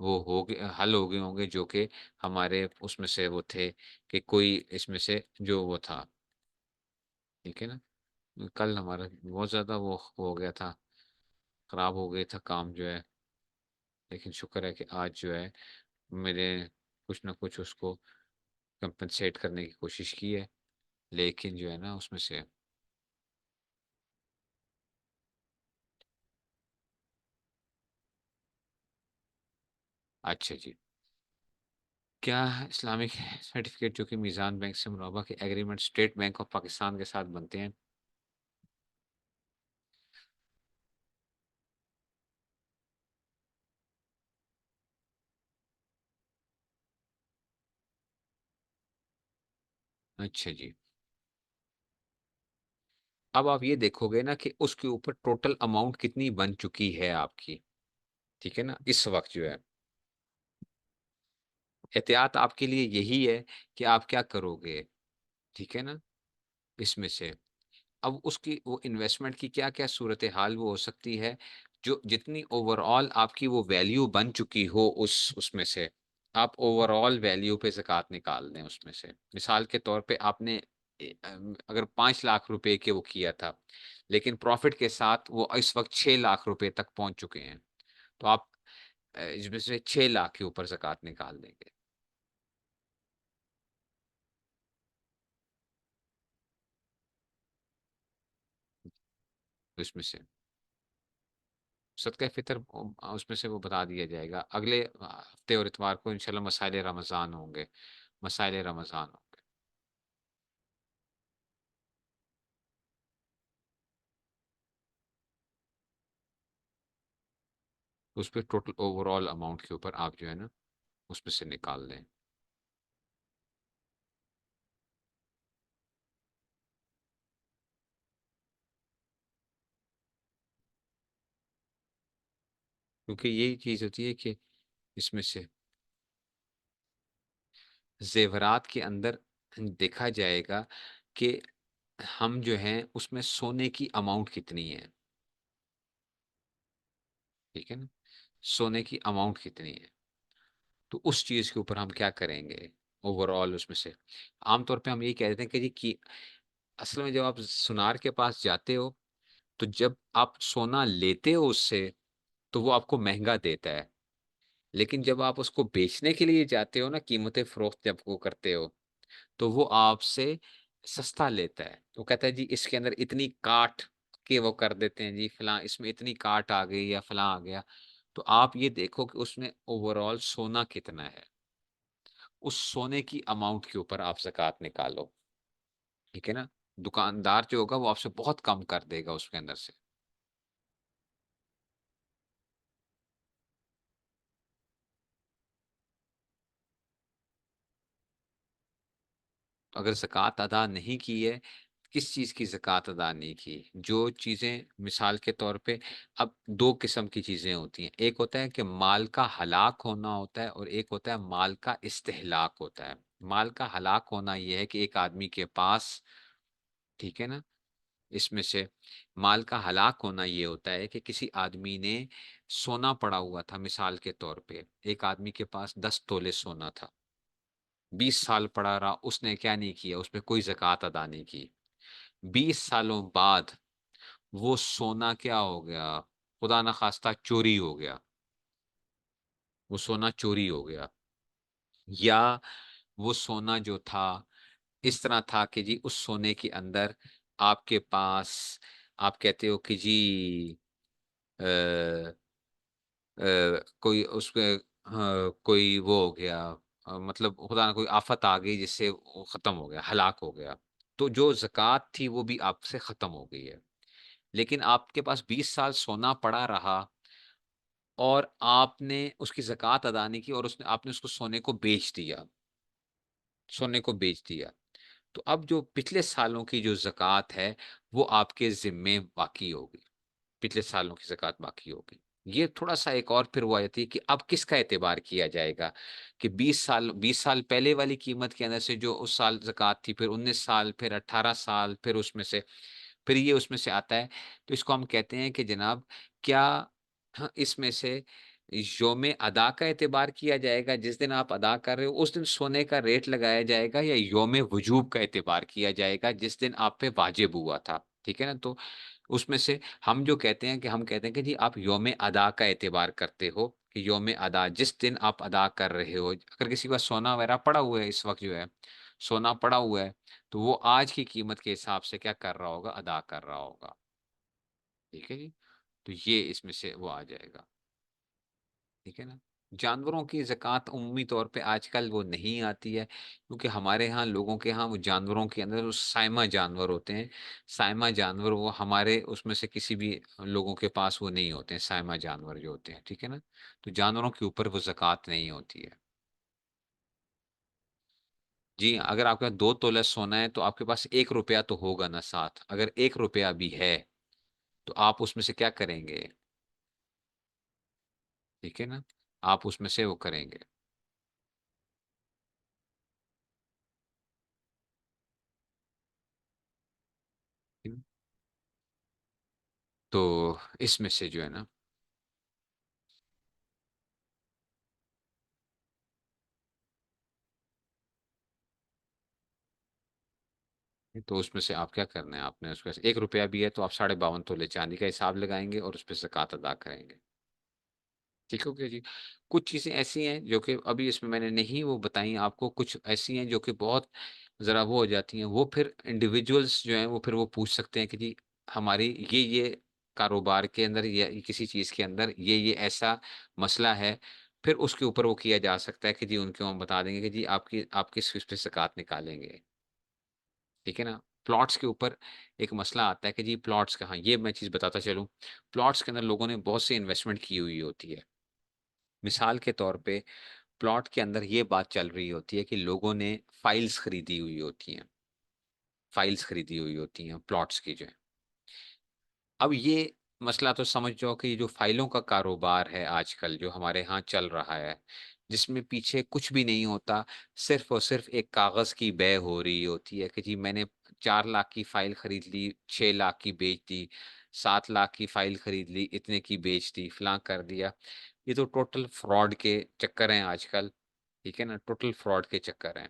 वो हो गए, हल हो गए होंगे, जो कि हमारे उसमें से वो थे कि कोई इसमें से जो वो था, ठीक है ना? कल हमारा बहुत ज़्यादा वो हो गया था, ख़राब हो गया था काम जो है, लेकिन शुक्र है कि आज जो है मैंने कुछ ना कुछ उसको कंपनसेट करने की कोशिश की है, लेकिन जो है ना उसमें से, अच्छा जी। क्या इस्लामिक सर्टिफिकेट जो कि मीज़ान बैंक से मुराबा के agreement state bank of Pakistan के साथ बनते हैं? अच्छा जी। अब आप ये देखोगे ना कि उसके ऊपर टोटल अमाउंट कितनी बन चुकी है आपकी, ठीक है ना? इस वक़्त जो है, एहतियात आपके लिए यही है कि आप क्या करोगे, ठीक है ना? इसमें से अब उसकी वो इन्वेस्टमेंट की क्या-क्या सूरत-ए-हाल वो हो सकती है, जो जितनी ओवरऑल आपकी वो वैल्यू बन चुकी हो उसमें से, आप ओवरऑल वैल्यू पे ज़कात निकाल दें उसमें से। मिसाल के तौर पे आपने अगर 5 लाख रुपए के वो किया था, लेकिन प्रॉफ़िट के साथ वो इस वक़्त 6 लाख रुपए तक पहुँच चुके हैं, तो आप इसमें से 6 लाख के ऊपर ज़कात निकाल देंगे, उसमें से। सदका फ़ितर उसमें से वो बता दिया जाएगा। अगले हफ़्ते और इतवार को इंशाअल्लाह मसाइल रमज़ान होंगे, मसाइल रमज़ान होंगे। तो उसपे टोटल ओवरऑल अमाउंट के ऊपर आप जो है ना, उसमें से निकाल लें। क्योंकि यही चीज़ होती है कि इसमें से ज़ेवरात के अंदर देखा जाएगा कि हम जो हैं उसमें सोने की अमाउंट कितनी है, ठीक है ना? सोने की अमाउंट कितनी है? तो उस चीज़ के ऊपर हम क्या करेंगे ओवरऑल उसमें से? आम तौर पे हम यही कह देते हैं कि जी कि असल में जब आप सुनार के पास जाते हो, तो जब आप सोना लेते हो उससे, तो वो आपको महँगा देता है। लेकिन जब आप उसको बेचने के लिए जाते हो ना, कीमत-ए-फ़रोख्त जब वो करते हो, तो वो आपसे सस्ता लेता है। वो कहता है जी इसके अंदर इतनी काट के वो कर देते हैं जी, फलाँ इसमें इतनी काट आ गई या फलाँ आ गया। तो आप ये देखो कि उसमें ओवरऑल सोना कितना है। उस सोने की अमाउंट के ऊपर आप ज़कात निकालो, ठीक है ना? दुकानदार जो होगा वो आपसे बहुत कम कर देगा उसके अंदर से। तो अगर ज़कात अदा नहीं की है, किस चीज़ की ज़कात अदा नहीं की? जो चीज़ें मिसाल के तौर पे, अब 2 किस्म की चीज़ें होती हैं। एक होता है कि माल का हलाक होना होता है, और एक होता है माल का इस्तेहलाक होता है। माल का हलाक होना ये है कि एक आदमी के पास, ठीक है ना? इसमें से माल का हलाक होना ये होता है कि किसी आदमी ने सोना पड़ा हुआ था, मिसाल के तौर पे, एक आदमी के पास 10 तोले सोना था। 20 साल पड़ा रहा, उसने क्या नहीं किया, उसपे कोई ज़कात अदा नहीं की। 20 सालों बाद वो सोना क्या हो गया, खुदा ना खास्ता चोरी हो गया, वो सोना चोरी हो गया, या वो सोना जो था इस तरह था कि जी उस सोने के अंदर आपके पास, आप कहते हो कि जी कोई उसके, हाँ, कोई वो हो गया, मतलब खुदा ना कोई आफत आ गई जिससे वो खत्म हो गया, हलाक हो गया, तो जो ज़कात थी वो भी आपसे खत्म हो गई है। लेकिन आपके पास 20 साल सोना पड़ा रहा और आपने उसकी ज़कात अदा नहीं की, और उसने आपने उसको सोने को बेच दिया, सोने को बेच दिया। तो अब जो पिछले सालों की जो ज़कात है वो आपके ज़िम्मे बाकी होगी, पिछले सालों की ज़कात बाकी होगी। ये थोड़ा-सा एक और फिर वो आ जाती है कि अब किसका एतबार किया जाएगा, कि 20 साल पहले वाली कीमत के अंदर से जो उस साल ज़कात थी, फिर 19 साल, फिर 18 साल, फिर उसमें से फिर ये उसमें से आता है। तो इसको हम कहते हैं कि जनाब, क्या हाँ, इसमें से योम अदा का एतबार किया जाएगा, जिस दिन आप अदा कर रहे हो उस दिन सोने का रेट लगाया जाएगा, या योम वजूब का एतबार किया जाएगा जिस दिन आप पे वाजिब हुआ था, ठीक है ना? तो उसमें से हम जो कहते हैं कि हम कहते हैं कि जी आप योम अदा का एतबार करते हो, कि योम अदा जिस दिन आप अदा कर रहे हो, अगर किसी के पास सोना वगैरह पड़ा हुआ है, इस वक़्त जो है, सोना पड़ा हुआ है, तो वो आज की कीमत के हिसाब से क्या कर रहा होगा, अदा कर रहा होगा। ठीक है जी? तो ये इसमें से वो आ जाएगा। ठीक है ना? जानवरों की ज़कात उम्मी तौर पे आजकल वो नहीं आती है, क्योंकि हमारे यहाँ लोगों के यहाँ वो जानवरों के अंदर वो साइमा जानवर होते हैं। साइमा जानवर वो हमारे उसमें से किसी भी लोगों के पास वो नहीं होते हैं, साइमा जानवर जो होते हैं, ठीक है ना? तो जानवरों के ऊपर वो ज़कात नहीं होती है। जी, अगर आपके पास 2 तोला सोना है तो आपके पास ₹1 तो होगा ना साथ। अगर ₹1 भी है, तो आप उसमें से क्या करेंगे? ठीक है ना? आप उसमें से वो करेंगे। तो इसमें से जो है ना, तो उसमें से आप क्या करना है, आपने उसके पास ₹1 भी है तो आप 52.5 तोले चांदी का हिसाब लगाएँगे और उसपे ज़कात अदा करेंगे। ठीक हो गया जी। कुछ चीज़ें ऐसी हैं जो कि अभी इसमें मैंने नहीं वो बताई आपको, कुछ ऐसी हैं जो कि बहुत ज़रा वो हो जाती हैं, वो फिर इंडिविजुअल्स जो हैं वो फिर वो पूछ सकते हैं कि जी हमारी ये कारोबार के अंदर या किसी चीज़ के अंदर ये ऐसा मसला है, फिर उसके ऊपर वो किया जा सकता है कि जी उनको हम बता देंगे कि जी आपकी आप किस चीज़ पे ज़कात निकालेंगे। ठीक है ना? प्लॉट्स के ऊपर एक मसला आता है कि जी प्लॉट्स का, हाँ, ये मैं चीज़ बताता चलूँ, प्लॉट्स के अंदर लोगों ने बहुत सी इन्वेस्टमेंट की हुई होती है। मिसाल के तौर पे प्लॉट के अंदर ये बात चल रही होती है कि लोगों ने फाइल्स खरीदी हुई होती हैं, फाइल्स खरीदी हुई होती हैं प्लॉट्स की जो है। अब ये मसला तो समझ जाओ कि ये जो फाइलों का कारोबार है आजकल जो हमारे यहाँ चल रहा है, जिसमें पीछे कुछ भी नहीं होता, सिर्फ़ और सिर्फ़ एक कागज़ की बय हो रही होती है कि जी मैंने 4 लाख की फाइल खरीद ली, 6 लाख की बेच दी, 7 लाख की फाइल खरीद ली, इतने की बेच दी, फलाँ कर दिया। ये तो टोटल फ्रॉड के चक्कर हैं आजकल, ठीक है ना? टोटल फ्रॉड के चक्कर हैं।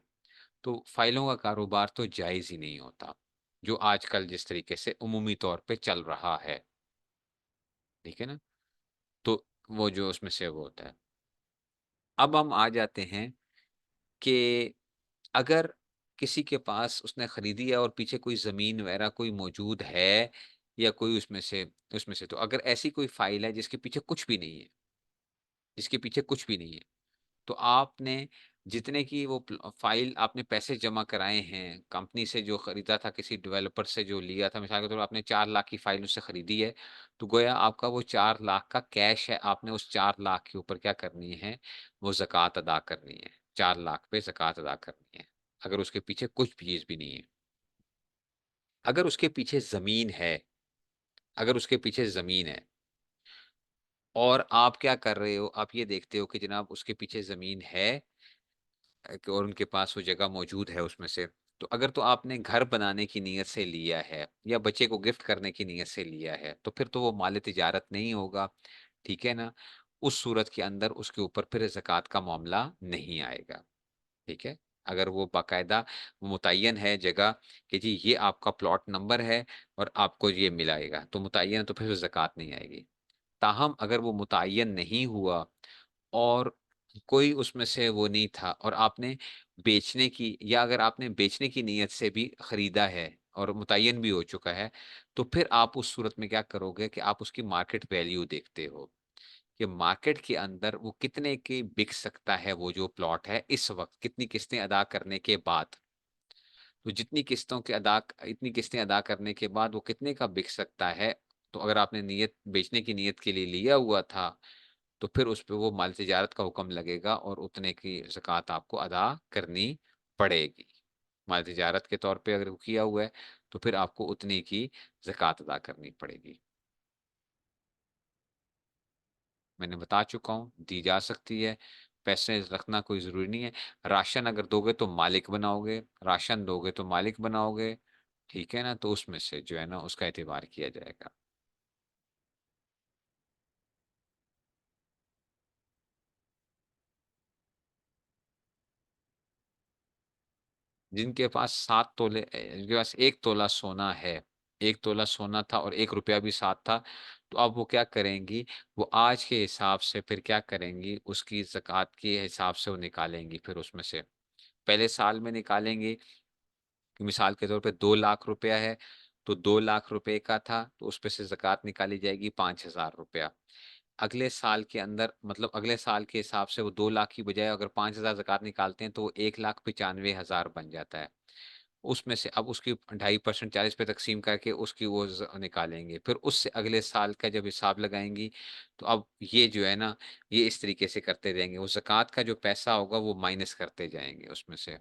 तो फाइलों का कारोबार तो जायज़ ही नहीं होता, जो आजकल जिस तरीके से उमूमी तौर पे चल रहा है। ठीक है ना? तो वो जो उसमें से वो होता है। अब हम आ जाते हैं कि अगर किसी के पास उसने खरीदी है और पीछे कोई ज़मीन वगैरह कोई मौजूद है, या कोई उसमें से तो अगर ऐसी कोई फ़ाइल है जिसके पीछे कुछ भी नहीं है, जिसके पीछे कुछ भी नहीं है, तो आपने जितने की वो फ़ाइल आपने पैसे जमा कराए हैं, कंपनी से जो खरीदा था, किसी डेवलपर से जो लिया था, मिसाल के तौर पर आपने 4 लाख की फ़ाइल उससे खरीदी है, तो गोया आपका वो 4 लाख का कैश है, आपने उस 4 लाख के ऊपर क्या करनी है, वो ज़कात अदा करनी है। 4 लाख पे ज़कात अदा करनी है, अगर उसके पीछे कुछ भी चीज़ भी नहीं है। अगर उसके पीछे ज़मीन है, अगर उसके पीछे ज़मीन है और आप क्या कर रहे हो, आप ये देखते हो कि जनाब उसके पीछे ज़मीन है, और उनके पास वो जगह मौजूद है उसमें से। तो अगर तो आपने घर बनाने की नीयत से लिया है या बच्चे को गिफ्ट करने की नीयत से लिया है, तो फिर तो वो माल तिजारत नहीं होगा, ठीक है ना? उस सूरत के अंदर उसके ऊपर फिर ज़कात का मामला नहीं आएगा, ठीक है? अगर वो बाकायदा मुतय्यन है जगह कि जी ये आपका प्लॉट नंबर है और आपको ये मिलाएगा, तो मुतय्यन है, तो फिर ज़कात नहीं आएगी। ताहम अगर वो मुतय्यन नहीं हुआ और कोई उसमें से वो नहीं था और आपने बेचने की, या अगर आपने बेचने की नीयत से भी खरीदा है और मुतय्यन भी हो चुका है, तो फिर आप उस सूरत में क्या करोगे कि आप उसकी मार्केट वैल्यू देखते हो कि मार्केट के अंदर वो कितने की बिक सकता है, वो जो प्लॉट है इस वक्त कितनी किस्तें अदा करने के बाद। तो जितनी किस्तों के अदा इतनी किस्तें अदा करने के बाद वो कितने का बिक सकता है। तो अगर आपने नीयत बेचने की नीयत के लिए लिया हुआ था, तो फिर उस पे वो माल तिजारत का हुक्म लगेगा और उतने की ज़कात आपको अदा करनी पड़ेगी। माल तिजारत के तौर पे अगर वो किया हुआ है, तो फिर आपको उतनी की ज़कात अदा करनी पड़ेगी। मैंने बता चुका हूँ, दी जा सकती है, पैसे रखना कोई ज़रूरी नहीं है। राशन अगर दोगे तो मालिक बनाओगे, राशन दोगे तो मालिक बनाओगे, ठीक है ना? तो उसमें से जो है ना उसका एतबार किया जाएगा। जिनके पास 7 तोले जिनके पास 1 तोला सोना है, 1 तोला सोना था और 1 रुपया भी साथ था, तो अब वो क्या करेंगी, वो आज के हिसाब से फिर क्या करेंगी, उसकी ज़कात के हिसाब से वो निकालेंगी फिर उसमें से। पहले साल में निकालेंगे कि मिसाल के तौर पे 2 लाख रुपया है, तो 2 लाख रुपए का था, तो उसपे से ज़कात निकाली जाएगी 5,000 रुपया। अगले साल के अंदर मतलब अगले साल के हिसाब से वो 2 लाख की बजाय अगर 5,000 ज़कात निकालते हैं, तो वो 1,95,000 बन जाता है। उसमें से अब उसकी 2.5% 40 पे तक़सीम करके उसकी वो निकालेंगे। फिर उससे अगले साल का जब हिसाब लगाएँगी, तो अब ये जो है ना, ये इस तरीके से करते रहेंगे। वो ज़कात का जो पैसा होगा वो माइनस करते जाएँगे उसमें से।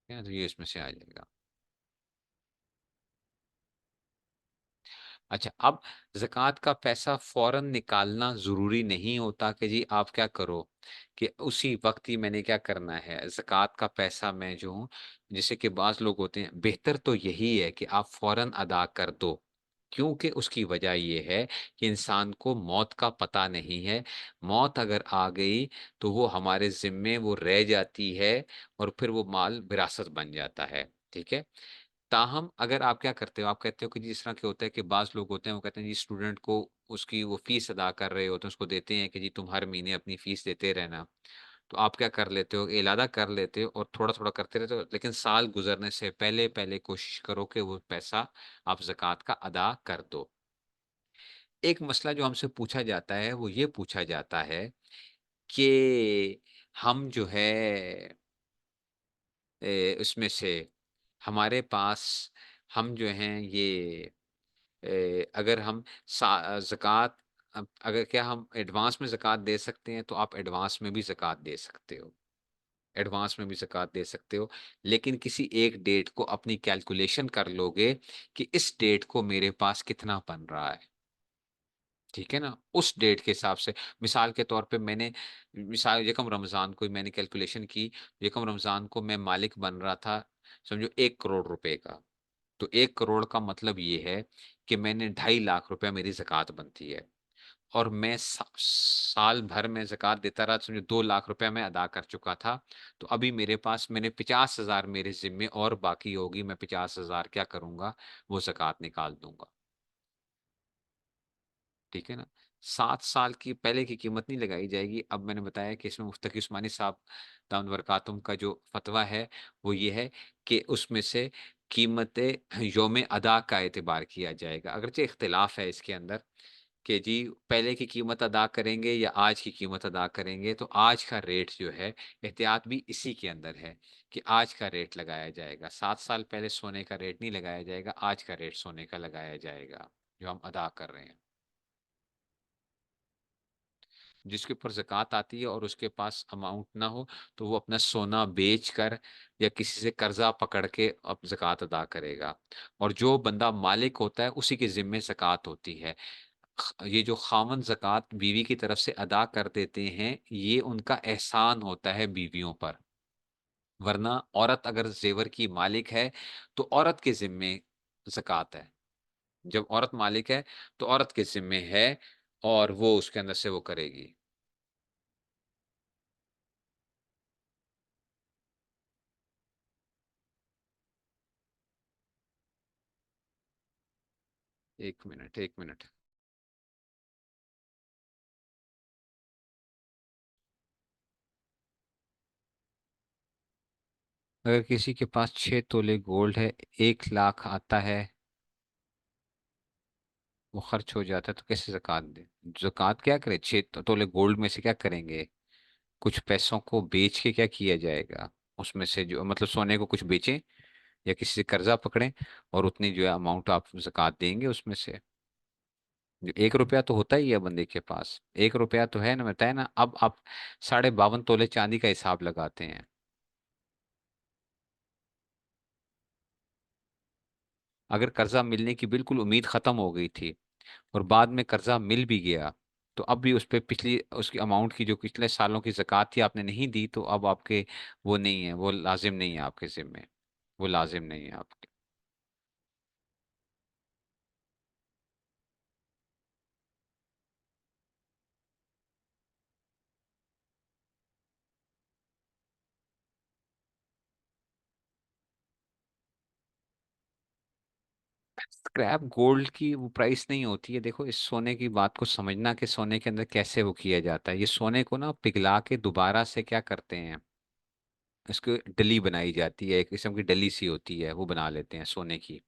ठीक है? तो ये इसमें से आ जाएगा। अच्छा, अब ज़कात का पैसा फ़ौरन निकालना ज़रूरी नहीं होता कि जी आप क्या करो कि उसी वक़्त ही मैंने क्या करना है, ज़कात का पैसा मैं जो हूँ, जैसे कि बाज़ लोग होते हैं, बेहतर तो यही है कि आप फ़ौरन अदा कर दो। क्योंकि उसकी वजह ये है कि इंसान को मौत का पता नहीं है। मौत अगर आ गई, तो वो हमारे ज़िम्मे वो रह जाती है और फिर वो माल विरासत बन जाता है। ठीक है? ताहम अगर आप क्या करते हो, आप कहते हो कि जिस तरह के होता है कि बाज़ लोग होते हैं, वो कहते हैं जी स्टूडेंट को उसकी वो फ़ीस अदा कर रहे होते हैं, उसको देते हैं कि जी तुम हर महीने अपनी फ़ीस देते रहना। तो आप क्या कर लेते हो, इरादा कर लेते हो और थोड़ा-थोड़ा करते रहते हो, लेकिन साल गुज़रने से पहले-पहले कोशिश करो कि वो पैसा आप ज़कात का अदा कर दो। एक मसला जो हमसे पूछा जाता है, वो ये पूछा जाता है कि हम जो है उसमें से हमारे पास हम जो हैं ये अगर हम ज़कात अगर क्या हम एडवांस में ज़कात दे सकते हैं, तो आप एडवांस में भी ज़कात दे सकते हो। एडवांस में भी ज़कात दे सकते हो, लेकिन किसी एक डेट को अपनी कैलकुलेशन कर लोगे कि इस डेट को मेरे पास कितना बन रहा है। ठीक है ना? उस डेट के हिसाब से मिसाल के तौर पे मैंने मिसाल यकम रमज़ान को मैंने कैलकुलेशन की, यकम रमज़ान को मैं मालिक बन रहा था, समझो 1 करोड़ रुपए का। तो 1 करोड़ का मतलब ये है कि मैंने 2.5 लाख रुपया मेरी ज़कात बनती है और मैं साल भर में ज़कात देता रहा, समझो 2 लाख रुपया मैं अदा कर चुका था। तो अभी मेरे पास मैंने 50,000 मेरे ज़िम्मे और बाकी होगी, मैं 50,000 क्या करूँगा, वो ज़कात निकाल दूँगा। ठीक है ना? 7 साल की पहले की कीमत नहीं लगाई जाएगी। अब मैंने बताया कि इसमें मुफ्ती उस्मानी साहब दामद बरकातुहू का जो फ़तवा है, वो ये है कि उसमें से कीमत यौम अदा का एतबार किया जाएगा। अगरचे इख्तिलाफ़ है इसके अंदर कि जी पहले की कीमत अदा करेंगे या आज की कीमत अदा करेंगे, तो आज का रेट जो है एहतियात भी इसी के अंदर है कि आज का रेट लगाया जाएगा। 7 साल पहले सोने का रेट नहीं लगाया जाएगा, आज का रेट सोने का लगाया जाएगा, जो हम अदा कर रहे हैं। जिसके ऊपर ज़कात आती है और उसके पास अमाउंट ना हो, तो वो अपना सोना बेचकर या किसी से कर्ज़ा पकड़ के अब ज़कात अदा करेगा। और जो बंदा मालिक होता है, उसी के ज़िम्मे ज़कात होती है। ये जो ख़ावंद ज़कात बीवी की तरफ से अदा कर देते हैं, ये उनका एहसान होता है बीवियों पर। वरना औरत अगर ज़ेवर की मालिक है, तो औरत के ज़िम्मे ज़कात है। जब औरत मालिक है तो औरत के जिम्मे है, और वो उसके अंदर से वो करेगी। 1 मिनट, 1 मिनट। अगर किसी के पास 6 तोले गोल्ड है, 1 लाख आता है, वो खर्च हो जाता है, तो कैसे जक़ात दे? जक़ात क्या करे? 6 तोले गोल्ड में से क्या करेंगे? कुछ पैसों को बेच के क्या किया जाएगा? उसमें से जो मतलब सोने को कुछ बेचें, या किसी से कर्जा पकड़ें, और उतनी जो है अमाउंट आप जक़ात देंगे उसमें से। जो 1 रुपया तो होता ही है बंदे के पास, 1 रुपया तो है ना, बताए ना। अब आप 52 तोले चांदी का हिसाब लगाते हैं। अगर कर्जा मिलने की बिल्कुल उम्मीद खत्म हो गई थी, और बाद में कर्जा मिल भी गया, तो अब भी उस पे पिछली उसकी अमाउंट की, जो पिछले सालों की ज़कात थी, आपने नहीं दी, तो अब आपके वो नहीं है, वो लाजिम नहीं है आपके ज़िम्मे। वो लाजिम नहीं है आपके। स्क्रैप गोल्ड की वो प्राइस नहीं होती है। देखो, इस सोने की बात को समझना कि सोने के अंदर कैसे वो किया जाता है। ये सोने को ना पिघला के दोबारा से क्या करते हैं, इसको डली बनाई जाती है, एक किस्म की डली सी होती है, वो बना लेते हैं सोने की।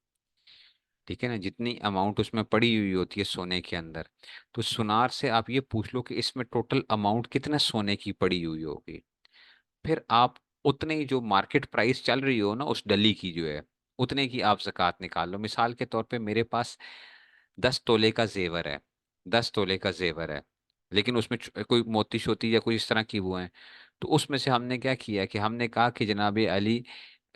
ठीक है ना, जितनी अमाउंट उसमें पड़ी हुई होती है सोने के अंदर, तो सुनार से आप ये पूछ लो कि इसमें टोटल अमाउंट कितना सोने की पड़ी हुई होगी। फिर आप उतने ही जो मार्केट प्राइस चल रही हो ना उस डली की जो है, उतने की आप ज़कात निकाल लो। मिसाल के तौर पे मेरे पास 10 तोले का जेवर है, 10 तोले का जेवर है, लेकिन उसमें कोई मोती शोती या कोई इस तरह की वो है। तो उसमें से हमने क्या किया कि हमने कहा कि जनाब अली,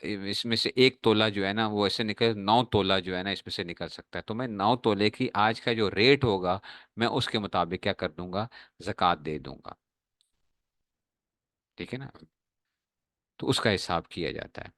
इसमें से 1 तोला जो है ना वो ऐसे निकल, 9 तोला जो है ना इसमें से निकल सकता है, तो मैं 9 तोले की आज का जो रेट होगा, मैं उसके मुताबिक क्या कर दूंगा, जक़ात दे दूंगा। ठीक है ना, तो उसका हिसाब किया जाता है।